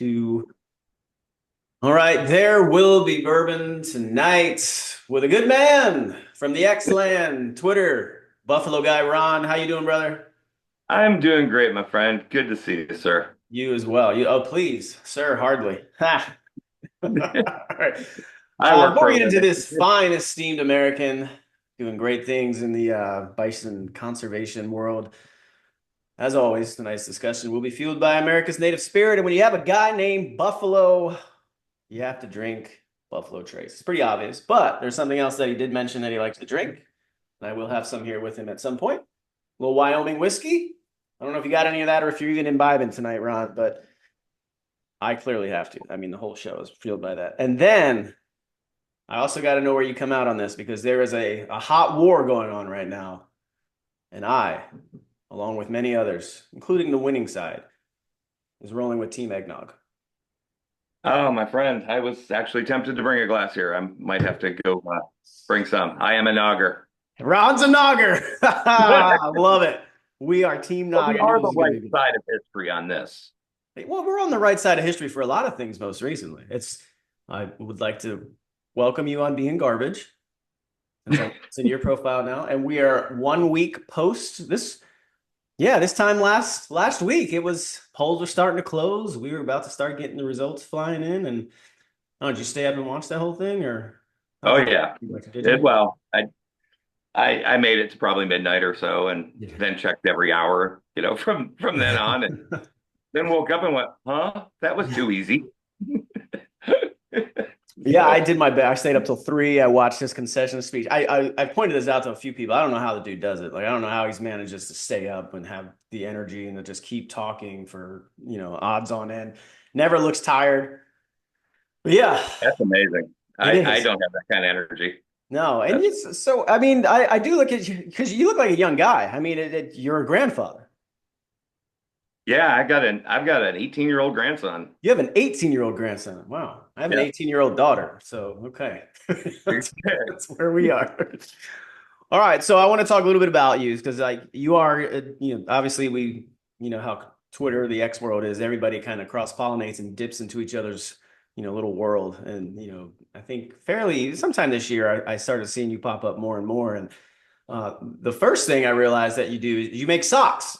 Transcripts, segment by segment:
2. All right, there will be bourbon tonight with a good man from the X-Land, Twitter, Buffalo guy Ron. How you doing, brother? I'm doing great, my friend. Good to see you, sir. You as well. Oh, please, sir, hardly. Ha. All right. I work Before for we a get into living. this fine, esteemed American doing great things in the bison conservation world, as always, tonight's discussion will be fueled by America's native spirit. And when you have a guy named Buffalo, you have to drink Buffalo Trace. It's pretty obvious, but there's something else that he did mention that he likes to drink. And I will have some here with him at some point. A little Wyoming whiskey. I don't know if you got any of that or if you're even imbibing tonight, Ron, but I clearly have to. I mean, the whole show is fueled by that. And then I also got to know where you come out on this because there is a hot war going on right now. And I, along with many others, including the winning side, is rolling with Team Eggnog. Oh, my friend, I was actually tempted to bring a glass here. I might have to go bring some. I am a nogger. Ron's a Nogger. I love it. We are Team But Nog. we I knew are this the was going right to be good. side of history on this. Well, we're on the right side of history for a lot of things most recently. I would like to welcome you on being garbage. It's in your profile now. And we are 1 week post this. Yeah, this time last week, it was polls were starting to close. We were about to start getting the results flying in. And oh, did you stay up and watch that whole thing or Oh how'd you yeah. did you? Well, I made it to probably midnight or so, and Yeah. then checked every hour, from then on, and then woke up and went, "Huh? That was too easy." Yeah, I did my best. I stayed up till 3. I watched his concession speech. I pointed this out to a few people. I don't know how the dude does it. Like I don't know how he's manages to stay up and have the energy and to just keep talking for, odds on end. Never looks tired. But yeah, That's amazing. it I is. don't have that kind of energy. No, and That's it's so I mean, I do look at you because you look like a young guy. I mean, you're a grandfather. Yeah, I've got an 18-year-old grandson. You have an 18-year-old grandson. Wow. I have an Yeah. 18-year-old daughter. So, okay. That's where we are. All right, so I want to talk a little bit about you because like you are, obviously we, how Twitter, the X world is. Everybody kind of cross pollinates and dips into each other's, little world. And I think fairly sometime this year, I started seeing you pop up more and more. And the first thing I realized that you do is you make socks.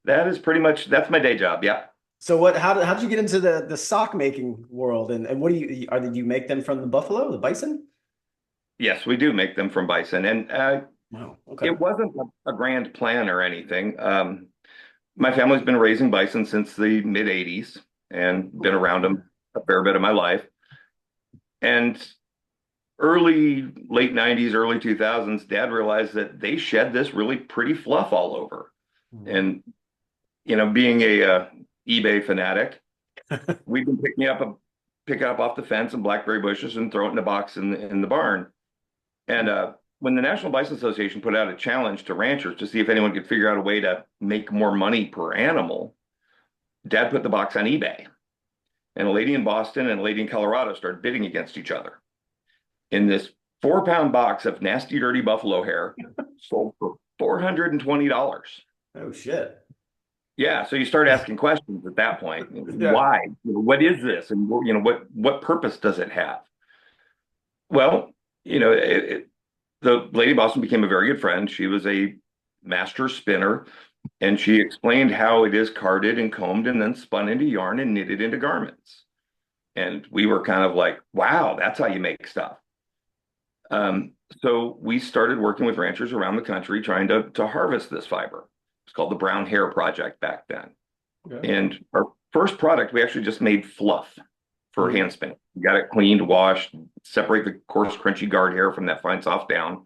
That is pretty much that's my day job. Yeah. So what? How did you get into the sock making world? And what do you make them from the buffalo, the bison? Yes, we do make them from bison, and Wow. Okay. it wasn't a grand plan or anything. My family's been raising bison since the mid '80s and been around them a fair bit of my life. And late '90s, early 2000s, Dad realized that they shed this really pretty fluff all over. Mhm. And being a eBay fanatic, we've been pick it up off the fence and blackberry bushes and throw it in a box in the barn. And when the National Bison Association put out a challenge to ranchers to see if anyone could figure out a way to make more money per animal, Dad put the box on eBay. And a lady in Boston and a lady in Colorado started bidding against each other. In this 4 pound box of nasty, dirty buffalo hair sold for $420. Oh shit. Yeah, so you start asking questions at that point. Yeah. Why? What is this? And what purpose does it have? Well, the lady Boston became a very good friend. She was a master spinner, and she explained how it is carded and combed and then spun into yarn and knitted into garments. And we were kind of like, wow, that's how you make stuff. Um, so we started working with ranchers around the country trying to harvest this fiber. It's called the Brown Hair Project back then. Okay. And our first product, we actually just made fluff for Mhm. hand spinning. We got it cleaned, washed, separate the coarse, crunchy guard hair from that fine, soft down,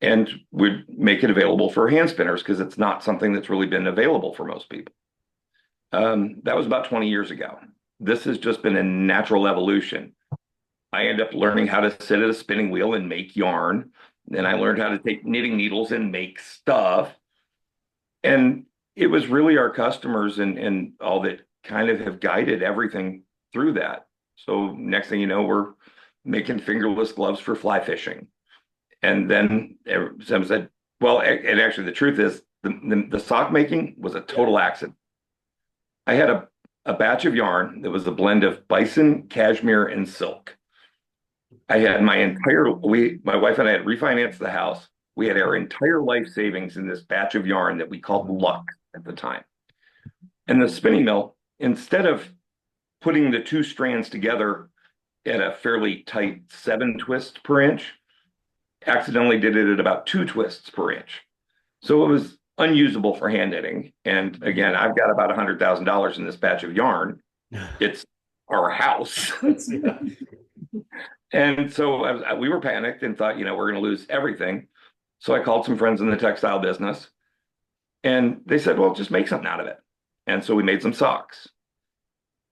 and we'd make it available for hand spinners because it's not something that's really been available for most people. That was about 20 years ago. This has just been a natural evolution. I ended up learning how to sit at a spinning wheel and make yarn. Then I learned how to take knitting needles and make stuff. And it was really our customers and all that kind of have guided everything through that. So next thing you know, we're making fingerless gloves for fly fishing. And then someone said, well, and actually the truth is the sock making was a Yeah. total accident. I had a batch of yarn that was a blend of bison, cashmere, and silk. I had my wife and I had refinanced the house. We had our entire life savings in this batch of yarn that we called luck at the time. And the spinning mill, instead of putting the two strands together at a fairly tight 7 twists per inch, accidentally did it at about 2 twists per inch. So it was unusable for hand knitting. And again, I've got about $100,000 in this batch of yarn. It's our house. Yeah. And so we were panicked and thought, we're going to lose everything. So I called some friends in the textile business and they said, well, just make something out of it. And so we made some socks.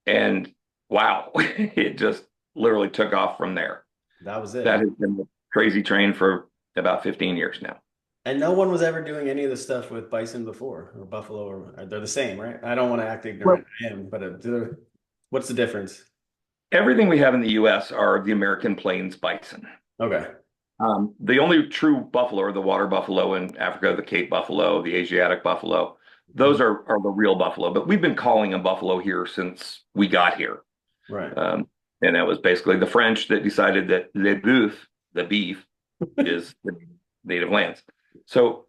And wow, it just literally took off from there. That was it, That huh? has been the crazy train for about 15 years now. And no one was ever doing any of the stuff with bison before or buffalo, or they're the same, right? I don't want to act ignorant. Well, I am, but what's the difference? everything we have in the US are the American plains bison. Okay. The only true buffalo are the water buffalo in Africa, the Cape buffalo, the Asiatic buffalo. Mhm. Those are the real buffalo, but we've been calling them buffalo here since we got here. Right. Um, and that was basically the French that decided that the beef, is the native lands. So,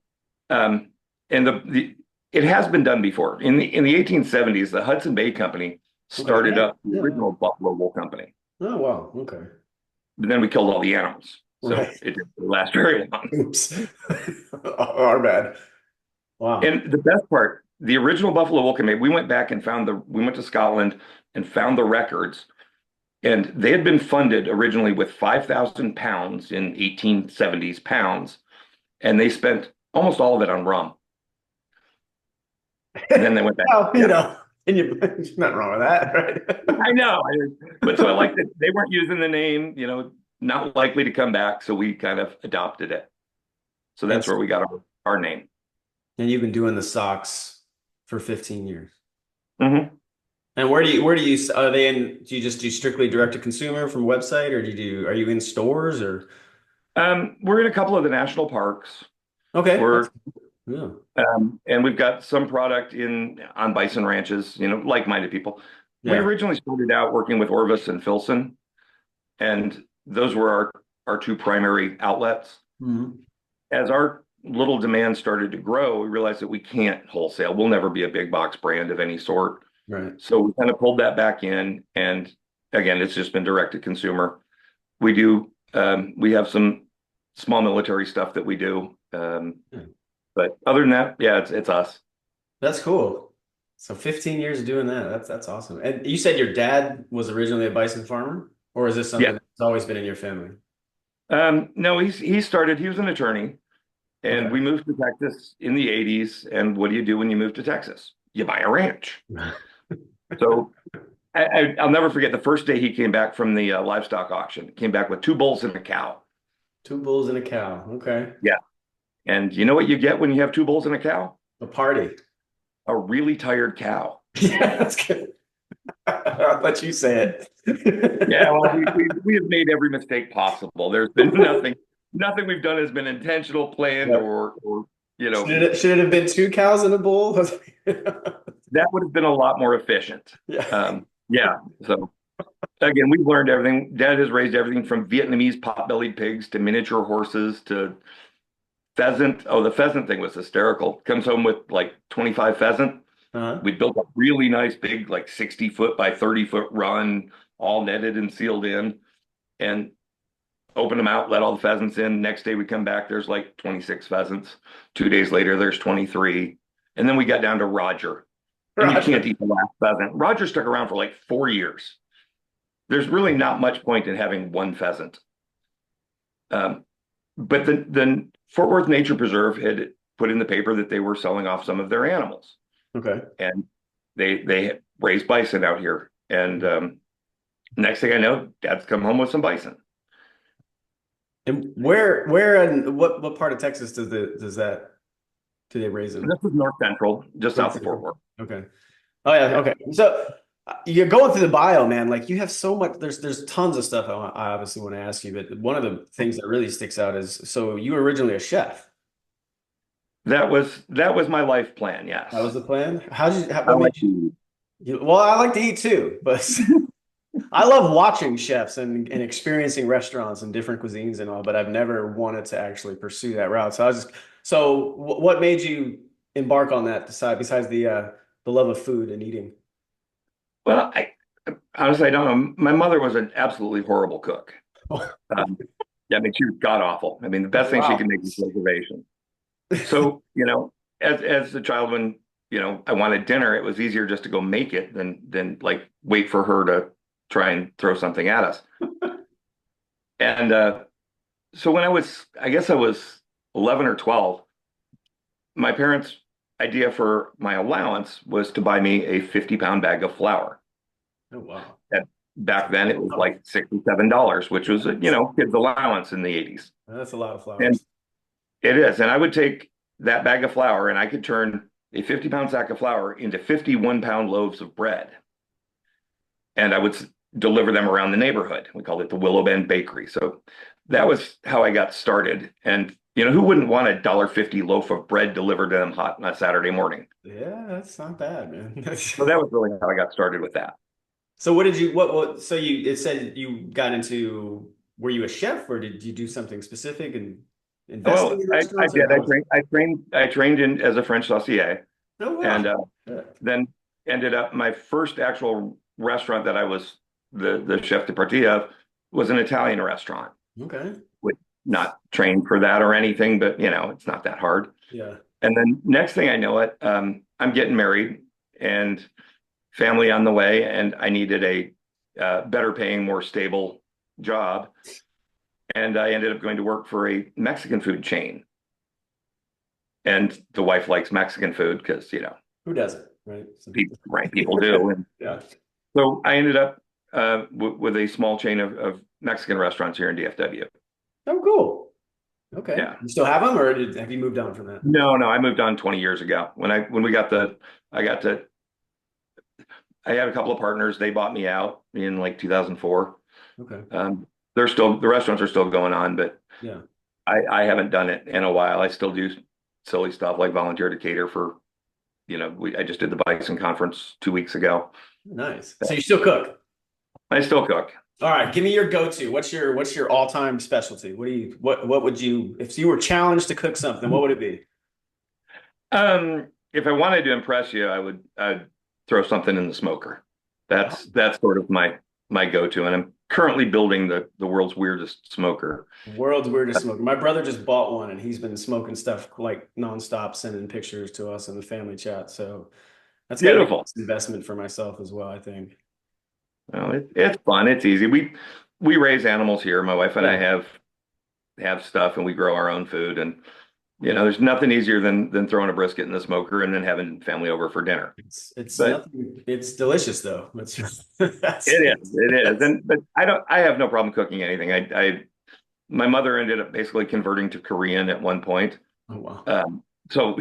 um, and it has been done before. In the 1870s, the Hudson Bay Company Okay. started Yeah. up the Yeah. original buffalo wool company. Oh, wow. Okay. But then we killed all the animals, so Right. it didn't last very long. Oops. Our bad. Wow. And the best part, the original buffalo wool company, we went to Scotland and found the records. And they had been funded originally with 5,000 pounds in 1870s pounds, and they spent almost all of it on rum. And then they went back. Well, Yeah, and there's nothing wrong with that, right? I know. But so I like that they weren't using the name, not likely to come back. So we kind of adopted it. So And that's where we got our name. and you've been doing the socks for 15 years. Hmm. And where do you are they in, do you just do strictly direct to consumer from website, or are you in stores or We're in a couple of the national parks. okay, We're that's yeah. and we've got some product in on bison ranches, like-minded people. We Yeah. originally started out working with Orvis and Filson, and those were our two primary outlets. Mhm. As our little demand started to grow, we realized that we can't wholesale. We'll never be a big box brand of any sort. Right. So we kind of pulled that back in, and again, it's just been direct to consumer. We have some small military stuff that we do, Yeah. but other than that, yeah, it's us. That's cool. So 15 years of doing that. That's awesome. And you said your dad was originally a bison farmer, or is this something Yeah. that's always been in your family? No, he was an attorney, and Okay. we moved to Texas in the 80s. And what do you do when you move to Texas? You buy a ranch. So I'll never forget the first day he came back from the livestock auction. He came back with two bulls and a cow. Two bulls and a cow. Okay. Yeah. And you know what you get when you have two bulls and a cow? A party. A really tired cow. Yeah, that's good. I'll let you say Yeah, it. well, we have made every mistake possible. There's been nothing we've done has been intentional, planned, Yeah. or Should it have been two cows and a bull? that would have been a lot more efficient. Yeah. Yeah. So again, we've learned everything. Dad has raised everything from Vietnamese pot-bellied pigs to miniature horses to pheasant. Oh, the pheasant thing was hysterical. Comes home with like 25 pheasant. Uh-huh. We built a really nice big, like 60-foot by 30-foot run, all netted and sealed in, and open them out, let all the pheasants in. Next day we come back, there's like 26 pheasants. 2 days later, there's 23. And then we got down to Roger. And you can't Roger. eat the last pheasant. Roger stuck around for like 4 years. There's really not much point in having one pheasant. Um, but the Fort Worth Nature Preserve had put in the paper that they were selling off some of their animals, Okay. and they raised bison out here. And next thing I know, Dad's come home with some bison. And where and what part of Texas do they raise them? This is North Central, just North south of Fort Central. Worth. Okay. Oh yeah, Yeah. okay. So you're going through the bio, man. Like you have so much. There's tons of stuff I obviously want to ask you, but one of the things that really sticks out is so you were originally a chef. That was my life plan. That was Yes. the plan. How did you? I What like made you? to eat. Well, I like to eat too, but I love watching chefs and experiencing restaurants and different cuisines and all, but I've never wanted to actually pursue that route. So I was just, so what made you embark on that besides the love of food and eating? Well, I honestly I don't know. My mother was an absolutely horrible cook. Um, yeah, I mean, she was god awful. I mean, the best thing she Wow. could make was reservation. So, as a child, when I wanted dinner, it was easier just to go make it than like wait for her to try and throw something at us. And so when I guess I was 11 or 12, my parents' idea for my allowance was to buy me a 50-pound bag of flour. Oh, wow. And back then it was Oh, like $67, which was that's, kid's allowance in the 80s. that's a lot of And flowers. it is. And I would take that bag of flour and I could turn a 50-pound sack of flour into 51-pound loaves of bread. And I would deliver them around the neighborhood. We called it the Willow Bend Bakery. So that was how I got started. And who wouldn't want a $1.50 loaf of bread delivered to them hot on a Saturday morning? Yeah, that's not bad, man. So that was really how I got started with that. So what did you so it said you got into, were you a chef or did you do something specific and investing Well, in I restaurants, or did. how was it? I trained in as a French saucier, Oh, and wow. Yeah. then ended up my first actual restaurant that I was the chef de partie of was an Italian restaurant. Okay. With not trained for that or anything, but it's not that hard. Yeah. And then next thing I know it, I'm getting married and family on the way, and I needed a better paying, more stable job. And I ended up going to work for a Mexican food chain. And the wife likes Mexican food because, Who doesn't, right? So, right, people do. And yeah. so I ended up with a small chain of Mexican restaurants here in DFW. Oh, cool. Okay. Yeah. You still have them, or have you moved on from that? No, no, I moved on 20 years ago. When we got I got to, I had a couple of partners. They bought me out in like 2004. Okay. The restaurants are still going on, but Yeah. I haven't done it in a while. I still do silly stuff like volunteer to cater for, I just did the Bison conference 2 weeks ago. Nice. So you still cook? I still cook. All right, give me your go-to. What's your all-time specialty? What would you, if you were challenged to cook something, what would it be? If I wanted to impress you, I'd throw something in the smoker. Oh, That's sort of my go-to, and I'm currently building the world's weirdest smoker. world's weirdest smoker. My brother just bought one and he's been smoking stuff like nonstop, sending pictures to us in the family chat. So that's got to be Beautiful. an investment for myself as well, I think. Well, it's fun. It's easy. We raise animals here. My wife and I Yeah. have stuff, and we grow our own food. And there's nothing easier than throwing a brisket in the smoker and then having family over for dinner. It's But nothing. It's delicious though. It's it is, it is. that's And but I have no problem cooking anything. My mother ended up basically converting to Korean at one point. oh wow. So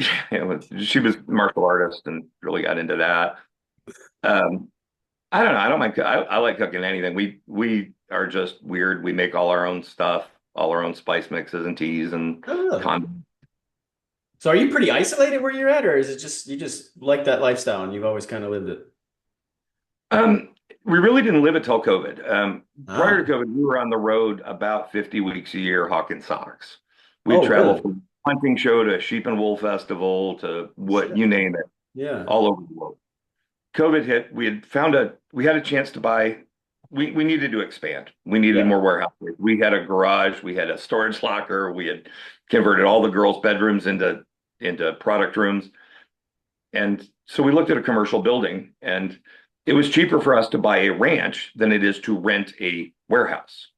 she was a martial artist and really got into that. Um, I don't know. I don't mind. I like cooking anything. We are just weird. We make all our own stuff, all our own spice mixes and teas and Oh, really? condiments. So are you pretty isolated where you're at, or is it just you just like that lifestyle and you've always kind of lived it? Um, we really didn't live until COVID. Prior Ah. to COVID, we were on the road about 50 weeks a year hawking socks. We'd Oh, travel really? from hunting show to sheep and wool festival to what Shit. you name it, Yeah. all over the world. COVID hit. We had a chance to buy. We needed to expand. We needed Yeah. more warehouse space. We had a garage. We had a storage locker. We had converted all the girls' bedrooms into product rooms. And so we looked at a commercial building, and it was cheaper for us to buy a ranch than it is to rent a warehouse.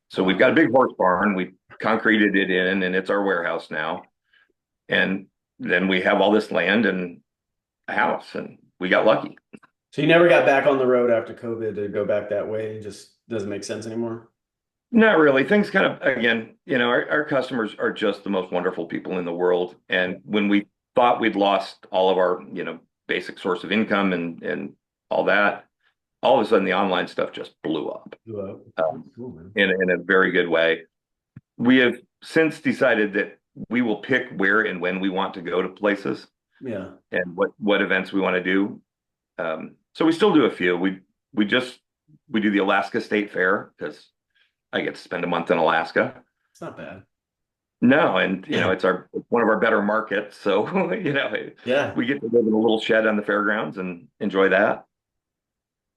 So we've Wow. got a big horse barn. We concreted it in, and it's our warehouse now. And then we have all this land and a house, and we got lucky. So you never got back on the road after COVID to go back that way? It just doesn't make sense anymore. Not really. Things kind of, again, our customers are just the most wonderful people in the world. And when we thought we'd lost all of our, basic source of income and all that, all of a sudden the online stuff just blew up Well, cool, man. in a very good way. We have since decided that we will pick where and when we want to go to places Yeah. and what events we want to do. So we still do a few. We just we do the Alaska State Fair because I get to spend a month in Alaska. It's not bad. No, and it's one of our better markets. So, Yeah. we get to live in a little shed on the fairgrounds and enjoy that.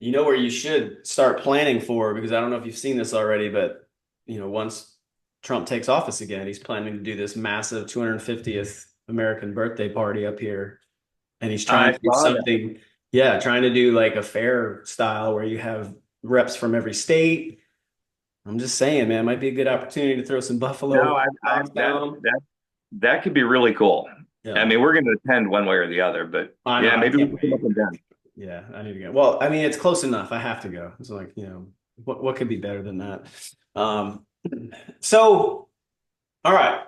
You know where you should start planning for, because I don't know if you've seen this already, but once Trump takes office again, he's planning to do this massive 250th American birthday party up here. And he's trying I to do saw that. something, yeah, trying to do like a fair style where you have reps from every state. I'm just saying, man, it might be a good opportunity to throw some No, Buffalo I dogs that down. that that could be really cool. I Yeah. mean, we're going to attend one way or the other, but I know. yeah, I maybe we can't can come up wait. and down. Yeah, I need to go. Well, I mean, it's close enough. I have to go. It's like, what could be better than that? Um, so, all right.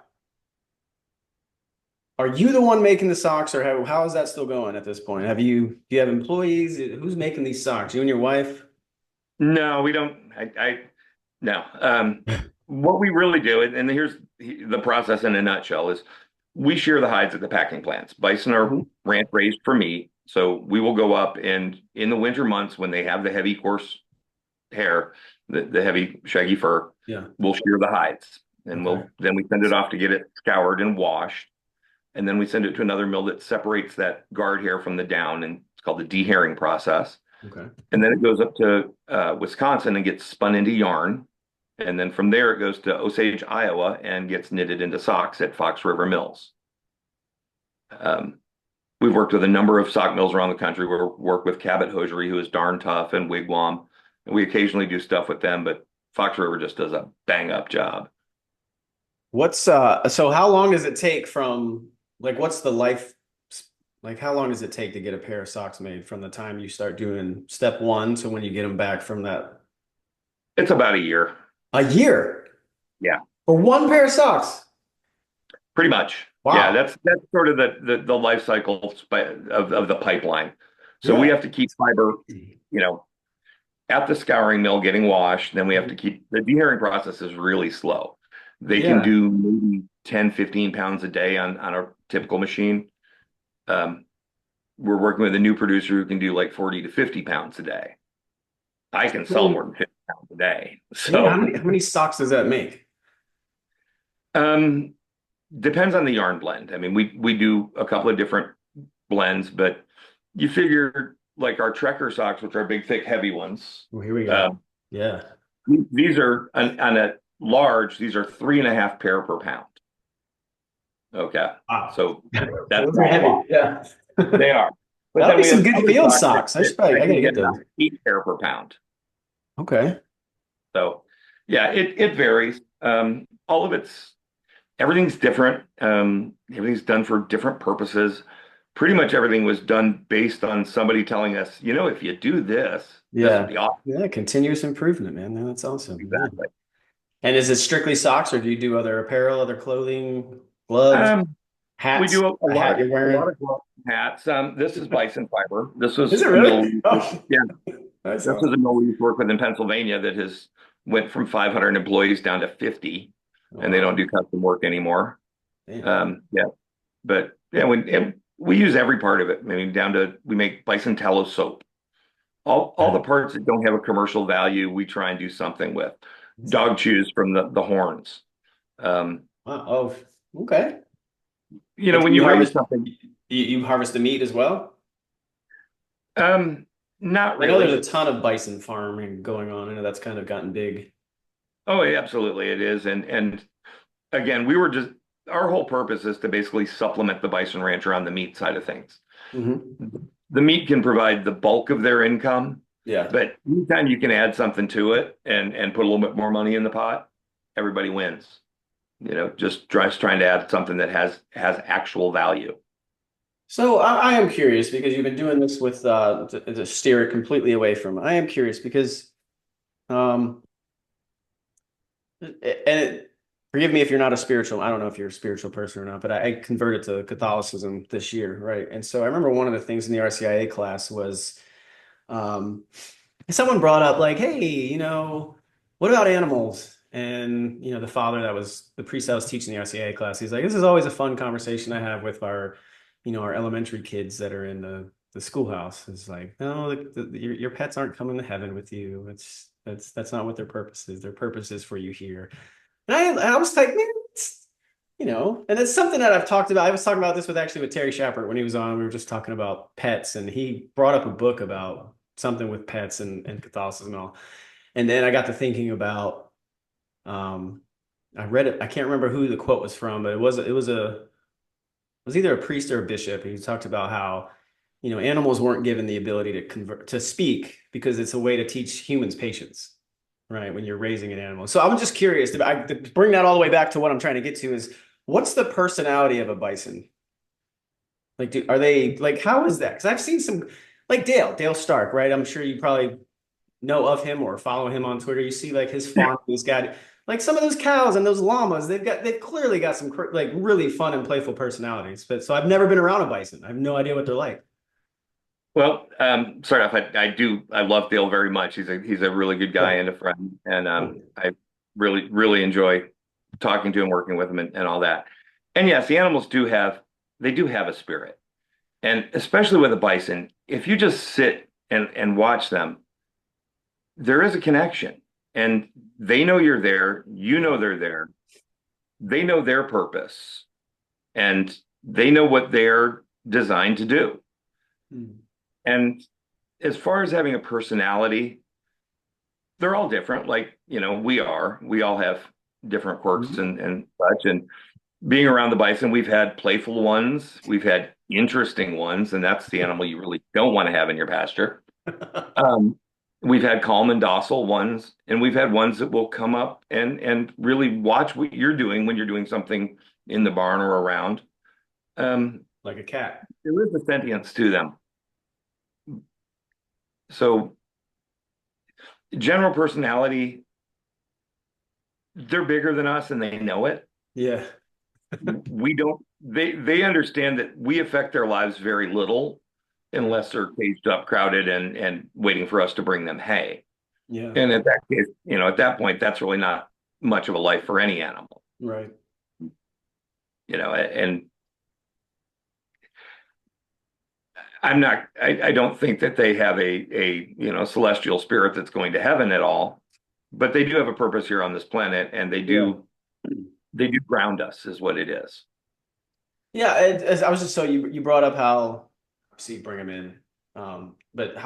Are you the one making the socks, or how is that still going at this point? Do you have employees? Who's making these socks? You and your wife? No, we don't. No. What we really do, and here's the process in a nutshell, is we shear the hides at the packing plants. Bison are Mhm. ranch raised for meat, so we will go up and in the winter months when they have the heavy coarse hair, the heavy shaggy fur, Yeah. we'll shear the hides, and Okay. then we send it off to get it scoured and washed, and then we send it to another mill that separates that guard hair from the down, and it's called the dehairing process. Okay. And then it goes up to Wisconsin and gets spun into yarn. And then from there, it goes to Osage, Iowa, and gets knitted into socks at Fox River Mills. Um, we've worked with a number of sock mills around the country. We work with Cabot Hosiery, who is darn tough, and Wigwam. And we occasionally do stuff with them, but Fox River just does a bang up job. So how long does it take from like what's the life like how long does it take to get a pair of socks made from the time you start doing step one to when you get them back from that? It's about a year. A year Yeah, for one pair of socks. pretty much. Yeah, Wow. that's sort of the life cycle of the pipeline. So we Yeah. have to keep fiber, you know, at the scouring mill getting washed. Then we have to keep the dehairing process is really slow. They can Yeah. do maybe 10, 15 pounds a day on a typical machine. Um, we're working with a new producer who can do like 40 to 50 pounds a day. I can sell more than 50 pounds a day. Yeah, So how many socks does that make? um, depends on the yarn blend. I mean, we do a couple of different blends, but you figure like our Trekker socks, which are big, thick, heavy ones. Well, here we go. Um, Yeah. these are on a large, these are 3.5 pair per pound. Okay. Wow. So that's Those are not a heavy. lot. Yeah. They are. But That'll then be we some have good other field socks socks. that I can gotta get get about those. 8 pair per pound. Okay. So yeah, it varies. All of everything's different. Everything's done for different purposes. Pretty much everything was done based on somebody telling us, if you do this, this would Yeah. be awesome. Yeah. Continuous improvement, man. That's awesome. Yeah. Exactly. And is it strictly socks or do you do other apparel, other clothing, gloves, Um, we hats, do a hat you're a lot wearing? of gloves and hats. This is bison fiber. This Is was it a really? mill. Oh, Yeah, that's this was a awesome. mill we used to work with in Pennsylvania that has went from 500 employees down to 50, Oh, and they don't wow. do custom work anymore. Damn. Yeah, but yeah, we use every part of it. I mean, down to we make bison tallow soap. All the parts that don't have a commercial value, we try and do something with. That's awesome. Dog chews from the horns. Um, Wow. Oh, okay. when you raise something, You harvest the meat as well? not I know there's a really. ton of bison farming going on. I know that's kind of gotten big. Oh, yeah, absolutely, it is. And again, we were just our whole purpose is to basically supplement the bison rancher on the meat side of things. Hmm. The meat can provide the bulk of their income, Yeah. but anytime you can add something to it and put a little bit more money in the pot, everybody wins. Just trying to add something that has actual value. So I am curious because you've been doing this with to steer it completely away from. I am curious because um forgive me if you're not a spiritual. I don't know if you're a spiritual person or not, but I converted to Catholicism this year, right? And so I remember one of the things in the RCIA class was um someone brought up like, hey, what about animals? And the father that was the priest that was teaching the RCIA class, he's like, this is always a fun conversation I have with our elementary kids that are in the the schoolhouse is like, no, your pets aren't coming to heaven with you. That's not what their purpose is. Their purpose is for you here. And I was like, man, and it's something that I've talked about. I was talking about this with Terry Shepard when he was on. We were just talking about pets, and he brought up a book about something with pets and Catholicism and all. And then I got to thinking about, um, I read it. I can't remember who the quote was from, but it was either a priest or a bishop. He talked about how, animals weren't given the ability to speak because it's a way to teach humans patience, right? When you're raising an animal. So I'm just curious to bring that all the way back to what I'm trying to get to is what's the personality of a bison? Like, are they like, how is that? Because I've seen some, like Dale Stark, right? I'm sure you probably know of him or follow him on Twitter. You see like his Yeah. farm. He's got like some of those cows and those llamas. They've clearly got some like really fun and playful personalities. But so I've never been around a bison. I have no idea what they're like. Well, sorry off. I love Dale very much. He's a really good guy Yeah. and a friend, and Oh. I really enjoy talking to him, working with him, and all that. And yes, the animals do have a spirit, and especially with a bison, if you just sit and watch them, there is a connection, and they know you're there. You know they're there. They know their purpose, and they know what they're designed to do. Hmm. And as far as having a personality, they're all different. Like, we all have different quirks Mhm. and such. And being around the bison, we've had playful ones, we've had interesting ones, and that's the animal you really don't want to have in your pasture. Um, we've had calm and docile ones, and we've had ones that will come up and really watch what you're doing when you're doing something in the barn or around. Um, Like a cat. there is a sentience to them. So general personality, they're bigger than us and they know it. Yeah. We don't, they understand that we affect their lives very little unless they're caged up, crowded, and waiting for us to bring them hay. Yeah. And at that case, at that point, that's really not much of a life for any animal, Right. and I don't think that they have a celestial spirit that's going to heaven at all, but they do have a purpose here on this planet, and Yeah. they do ground us, is what it is. Yeah. As I was just so you brought up how obviously you bring them in. But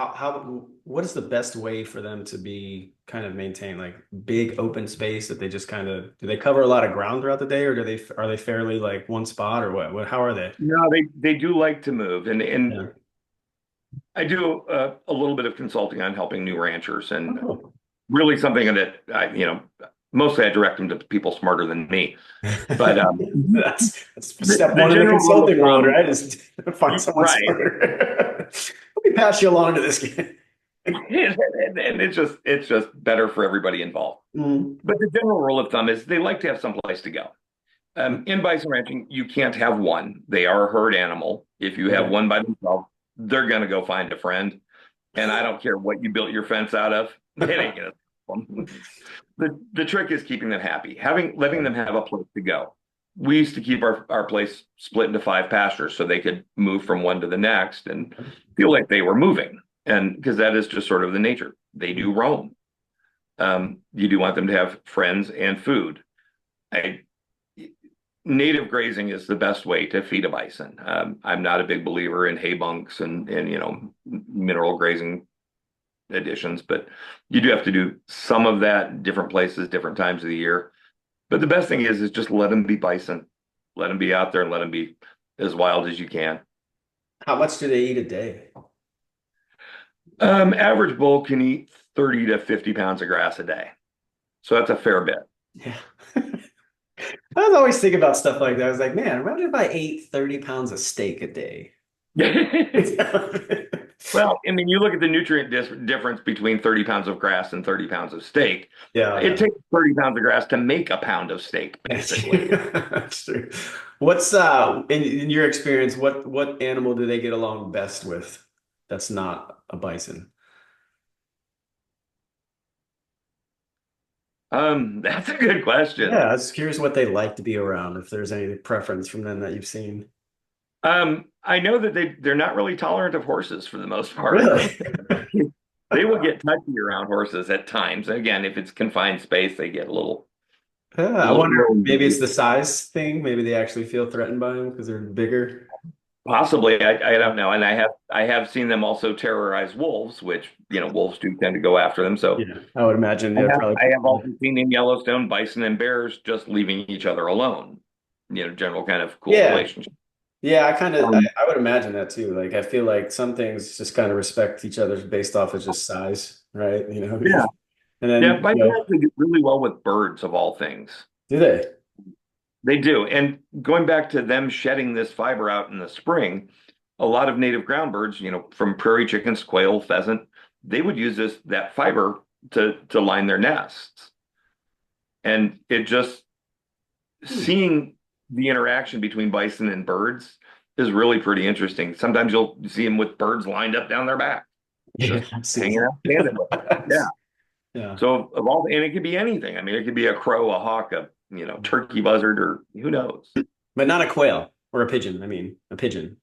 what is the best way for them to be kind of maintained like big open space that they just kind of do they cover a lot of ground throughout the day or are they fairly like one spot or what how are they? No, they do like to move, and Yeah. I do a little bit of consulting on helping new ranchers, Oh, and cool. really something that mostly I direct them to people smarter than me. But That's step the one in the general rule of consulting world, thumb, right? Is to find someone right? smarter. Let me pass you along to this guy. And it's just better for everybody involved. Mm. But the general rule of thumb is they like to have some place to go. In bison ranching, you can't have one. They are a herd animal. If you have Okay. one by themselves, they're going to go find a friend. And I don't care what you built your fence out of, it ain't going to. The trick is keeping them happy, letting them have a place to go. We used to keep our place split into 5 pastures so they could move from one to the next and feel like they were moving. And because that is just sort of the nature. They do roam. You do want them to have friends and food. I Native grazing is the best way to feed a bison. I'm not a big believer in hay bunks and mineral grazing additions, but you do have to do some of that in different places, different times of the year. But the best thing is just let them be bison, let them be out there and let them be as wild as you can. How much do they eat a day? Average bull can eat 30 to 50 pounds of grass a day, so that's a fair bit. Yeah. I was always thinking about stuff like that. I was like, man, imagine if I ate 30 pounds of steak a day. Well, I mean, you look at the nutrient difference between 30 pounds of grass and 30 pounds of steak. Yeah, It yeah. takes 30 pounds of grass to make a pound of steak, That's basically. that's true. What's in your experience, what animal do they get along best with that's not a bison? That's a good Yeah, question. I was curious what they like to be around, if there's any preference from them that you've seen. I know that they're not really tolerant of horses for the most part. Really? They will get touchy around horses at times. Again, if it's confined space, they get I little, wonder little if maybe it's the size thing. Maybe they actually feel threatened by them because they're bigger. possibly. I don't know. And I have seen them also terrorize wolves, which wolves do tend to go after them. So Yeah, I would imagine I they're have I probably. have also seen in Yellowstone bison and bears just leaving each other alone. General kind of cool Yeah, relationship. yeah. I kind of, Um, I would imagine that too. Like, I feel like some things just kind of respect each other based off of just size, right? yeah, And yeah. then, Bison actually do really well with birds of all things. do they? They do. And going back to them shedding this fiber out in the spring, a lot of native ground birds, from prairie chickens, quail, pheasant, they would use that fiber to line their nests. And it just Hmm. seeing the interaction between bison and birds is really pretty interesting. Sometimes you'll see them with birds lined up down their back, Yeah, just I've hanging seen out, standing with them. Yeah. that. Yeah, So and it could be anything. I mean, it could be a crow, a hawk, a turkey buzzard, or who knows. but not a quail or a pigeon. I mean, a pigeon.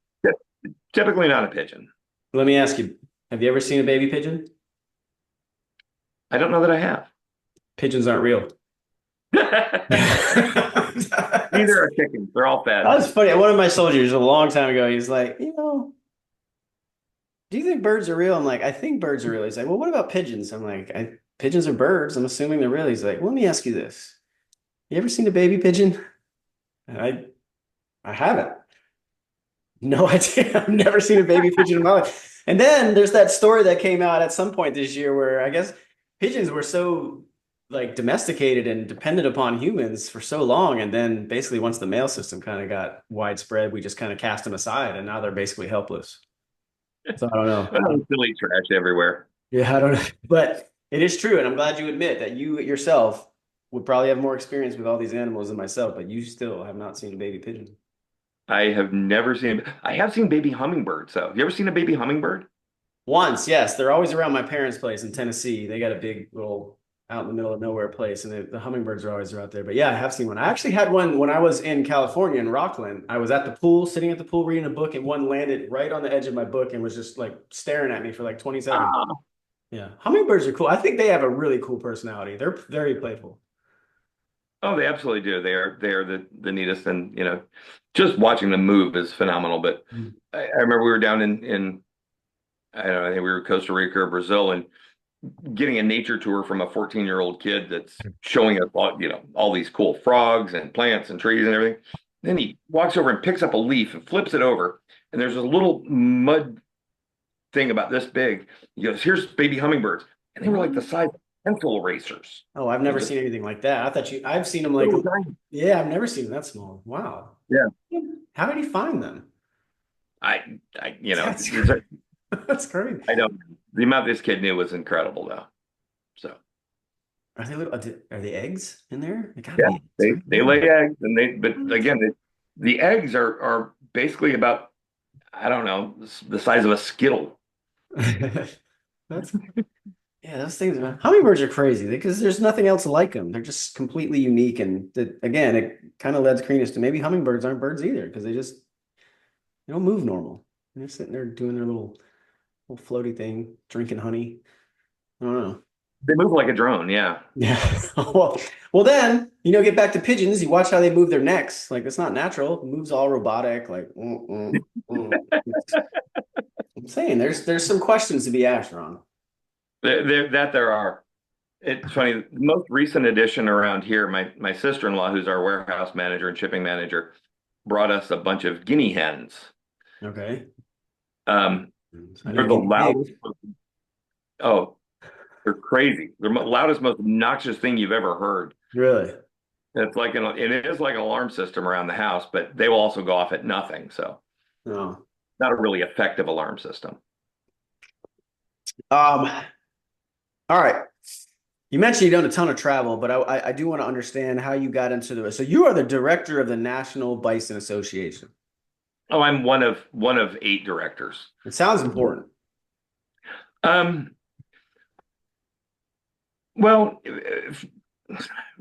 Typically not a pigeon. Let me ask you, have you ever seen a baby pigeon? I don't know that I have. Pigeons aren't real. Neither are chickens. They're all That fed. was funny. One of my soldiers a long time ago, he's like, do you think birds are real? I'm like, I think birds are real. He's like, well, what about pigeons? I'm like, pigeons are birds. I'm assuming they're real. He's like, well, let me ask you this. You ever seen a baby pigeon? And I haven't. No idea. I've never seen a baby pigeon in my life. And then there's that story that came out at some point this year where I guess pigeons were so like domesticated and dependent upon humans for so long. And then basically once the mail system kind of got widespread, we just kind of cast them aside and now they're basically helpless. So I don't know. Oh, silly trash everywhere. Yeah, I don't know. But it is true. And I'm glad you admit that you yourself would probably have more experience with all these animals than myself, but you still have not seen a baby pigeon. I have never seen. I have seen baby hummingbirds though. You ever seen a baby hummingbird? Once, yes, they're always around my parents' place in Tennessee. They got a big little out in the middle of nowhere place, and the hummingbirds are always out there. But yeah, I have seen one. I actually had one when I was in California in Rockland. I was at the pool, sitting at the pool reading a book, and one landed right on the edge of my book and was just like staring at me for like 20 seconds. Ah, Yeah, hummingbirds are cool. I think they have a really cool personality. They're very playful. oh, they absolutely do. They are the neatest, and just watching them move is phenomenal. But Mm. I remember we were down in I don't know, I think we were Costa Rica or Brazil, and getting a nature tour from a 14-year-old kid that's showing us all these cool frogs and plants and trees and everything. Then he walks over and picks up a leaf and flips it over, and there's a little mud thing about this big. He goes, "Here's baby hummingbirds," and they were like the size of pencil erasers. Oh, I've They're never just seen anything like that. I've seen them like, little tiny. yeah, I've never seen them that small. Wow. Yeah, How did he find them? That's these are, that's crazy. I don't. The amount this kid knew was incredible, though. So Are they little, are they eggs in there? They gotta yeah, be eggs, they right? lay eggs, and but again, the eggs are basically about I don't know the size of a Skittle. That's yeah, those things. Hummingbirds are crazy because there's nothing else like them. They're just completely unique, and again, it kind of lends credence to maybe hummingbirds aren't birds either because they don't move normal. They're sitting there doing their little floaty thing, drinking honey. I don't know. They move like a drone. Yeah. Yeah. Well, then get back to pigeons. You watch how they move their necks. Like it's not natural. It moves all robotic. Like I'm saying, there's some questions to be asked, Ron. There are. It's funny. The most recent addition around here, my sister-in-law, who's our warehouse manager and shipping manager, brought us a bunch of guinea hens. Okay. Um, I know they're the guinea loudest. pigs. Oh, they're crazy. They're the loudest, most obnoxious thing you've ever heard. Really? It is like an alarm system around the house, but they will also go off at nothing. So No. not a really effective alarm system. Um, all right. You mentioned you've done a ton of travel, but I do want to understand how you got into the. So you are the director of the National Bison Association. Oh, I'm one of 8 directors. It sounds important. Um, well,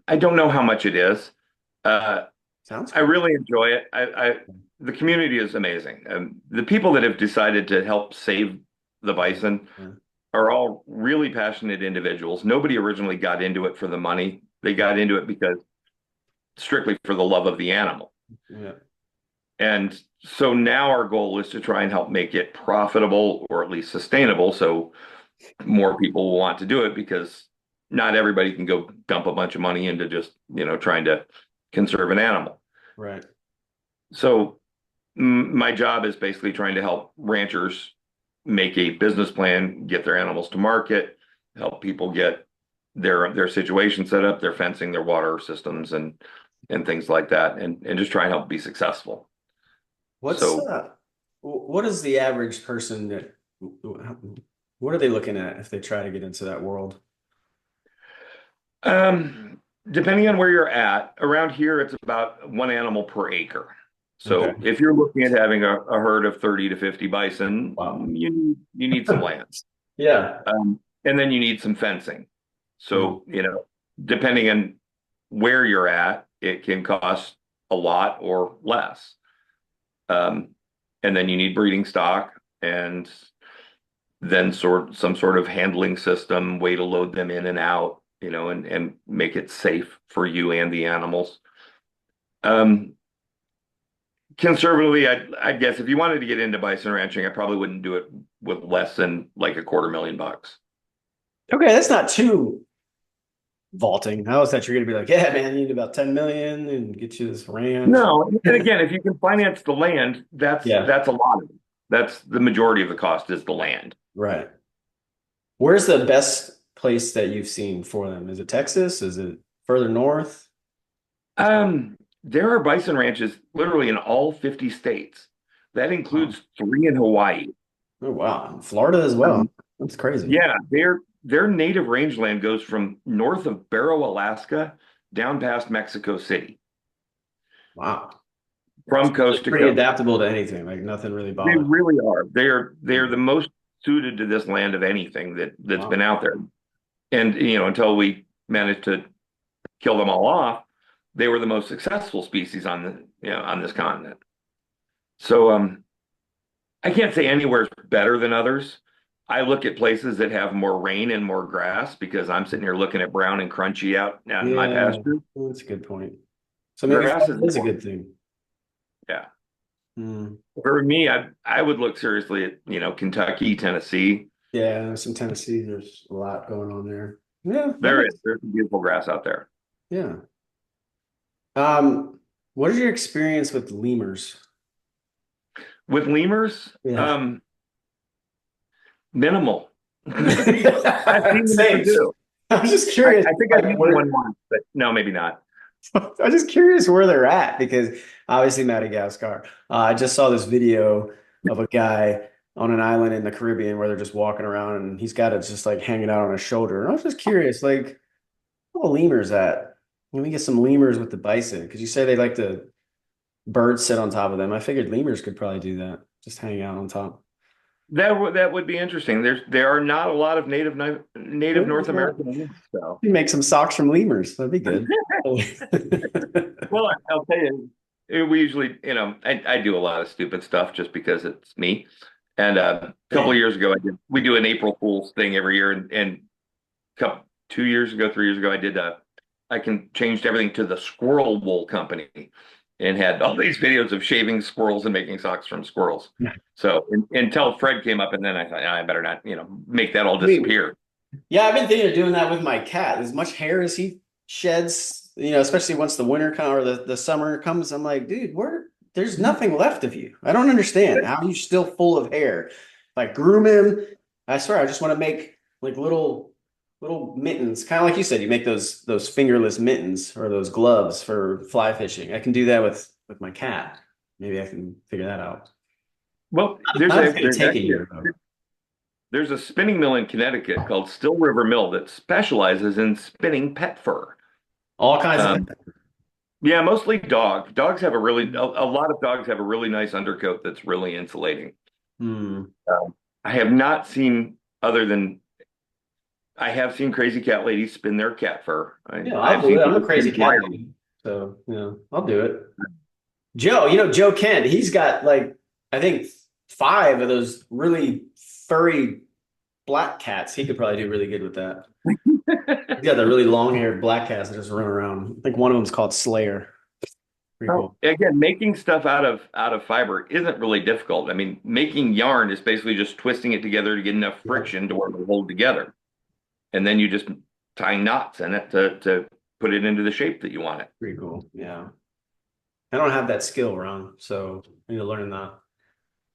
I don't know how much it is. Uh, Sounds I cool. really enjoy it. the community is amazing. The people that have decided to help save the bison Yeah. are all really passionate individuals. Nobody originally got into it for the money. They got into it because strictly for the love of the animal. Yeah. And so now our goal is to try and help make it profitable or at least sustainable so more people will want to do it because not everybody can go dump a bunch of money into just, trying to conserve an animal. Right. So my job is basically trying to help ranchers make a business plan, get their animals to market, help people get their situation set up, their fencing, their water systems and things like that, and just try and help be successful. What's So what is the average person that what are they looking at if they try to get into that world? depending on where you're at, around here it's about one animal per acre. Okay. So if you're looking at having a herd of 30 to 50 bison, Wow. you need some land. Yeah. And then you need some fencing. Mm. So, depending on where you're at, it can cost a lot or less. Um, and then you need breeding stock and then some sort of handling system, way to load them in and out, and make it safe for you and the animals. Um, Conservatively, I guess if you wanted to get into bison ranching, I probably wouldn't do it with less than like $250,000. Okay, that's not too vaulting. I was thought you're gonna be like, yeah, man, you need about 10 million and get you this ranch. No, and again, if you can finance the land, that's Yeah, that's a lot of it. That's the majority of the cost is the land. right. Where's the best place that you've seen for them? Is it Texas? Is it further north? There are bison ranches literally in all 50 states. That Wow. includes three in Hawaii. Oh, wow. Florida as well. Um, That's crazy. yeah, their native rangeland goes from north of Barrow, Alaska, down past Mexico City, Wow. from They're coast to pretty coast. adaptable to anything. Like nothing really They bothers. really are. They are the most suited to this land of anything that's been Wow. out there. And until we managed to kill them all off, they were the most successful species on on this continent. So I can't say anywhere's better than others. I look at places that have more rain and more grass because I'm sitting here looking at brown and crunchy out in my Yeah, pasture. well, that's a good point. So maybe Grass is Florida is a important. good thing. Yeah. Hmm. For me, I would look seriously at, Kentucky, Tennessee. Yeah, there's in Tennessee, there's a lot going on there. Yeah, that There is. makes There's some beautiful grass out there. yeah. What is your experience with lemurs? With lemurs, Yeah. minimal. I've seen them Same. too. I'm just I, curious, I think I've like eaten where one once, but no, maybe not. I'm just curious where they're at because obviously Madagascar. I just saw this video of a guy on an island in the Caribbean where they're just walking around and he's got it just like hanging out on his shoulder. And I was just curious, like, where the lemurs at? Let me get some lemurs with the bison because you say they like to birds sit on top of them. I figured lemurs could probably do that, just hang out on top. That would be interesting. There are not a lot of native Yeah, North American lemurs, so. you make some socks from lemurs. That'd be good. Well, I'll tell you, we usually, I do a lot of stupid stuff just because it's me. And a couple of Yeah. years ago, we do an April Fool's thing every year, and 2 years ago, 3 years ago, I can changed everything to the Squirrel Wool Company, and had all these videos of shaving squirrels and making socks from squirrels. So until Fred came up, and then I thought, "Ah, I better not, make that all I mean, disappear." yeah, I've been thinking of doing that with my cat. As much hair as he sheds, especially once the winter comes or the summer comes, I'm like, dude, there's nothing left of you. I don't understand how you still full of hair. Like groom him. I swear, I just want to make like little mittens, kind of like you said, you make those fingerless mittens or those gloves for fly fishing. I can do that with my cat. Maybe I can figure that out. Well, That's gonna take a year though. there's a spinning mill in Connecticut called Still River Mill that specializes in spinning pet fur. All kinds of Um, yeah, mostly dog. A lot of dogs have a really nice undercoat that's really insulating. hmm. I have not seen other than I have seen crazy cat ladies spin their cat fur. Yeah, I'll I've do seen it. I'm a people crazy spin cat wire. dude. So, I'll do it. Joe, Joe Kent, he's got like, I think five of those really furry black cats. He could probably do really good with that. He's got the really long haired black cats that just run around. I think one of them's called Slayer. Pretty Well, cool. again, making stuff out of fiber isn't really difficult. I mean, making yarn is basically just twisting it together to get enough Yeah. friction to where it'll hold together, and then you just tie knots in it to put it into the shape that you want it. Pretty cool. Yeah. I don't have that skill, Ron, so I need to learn that.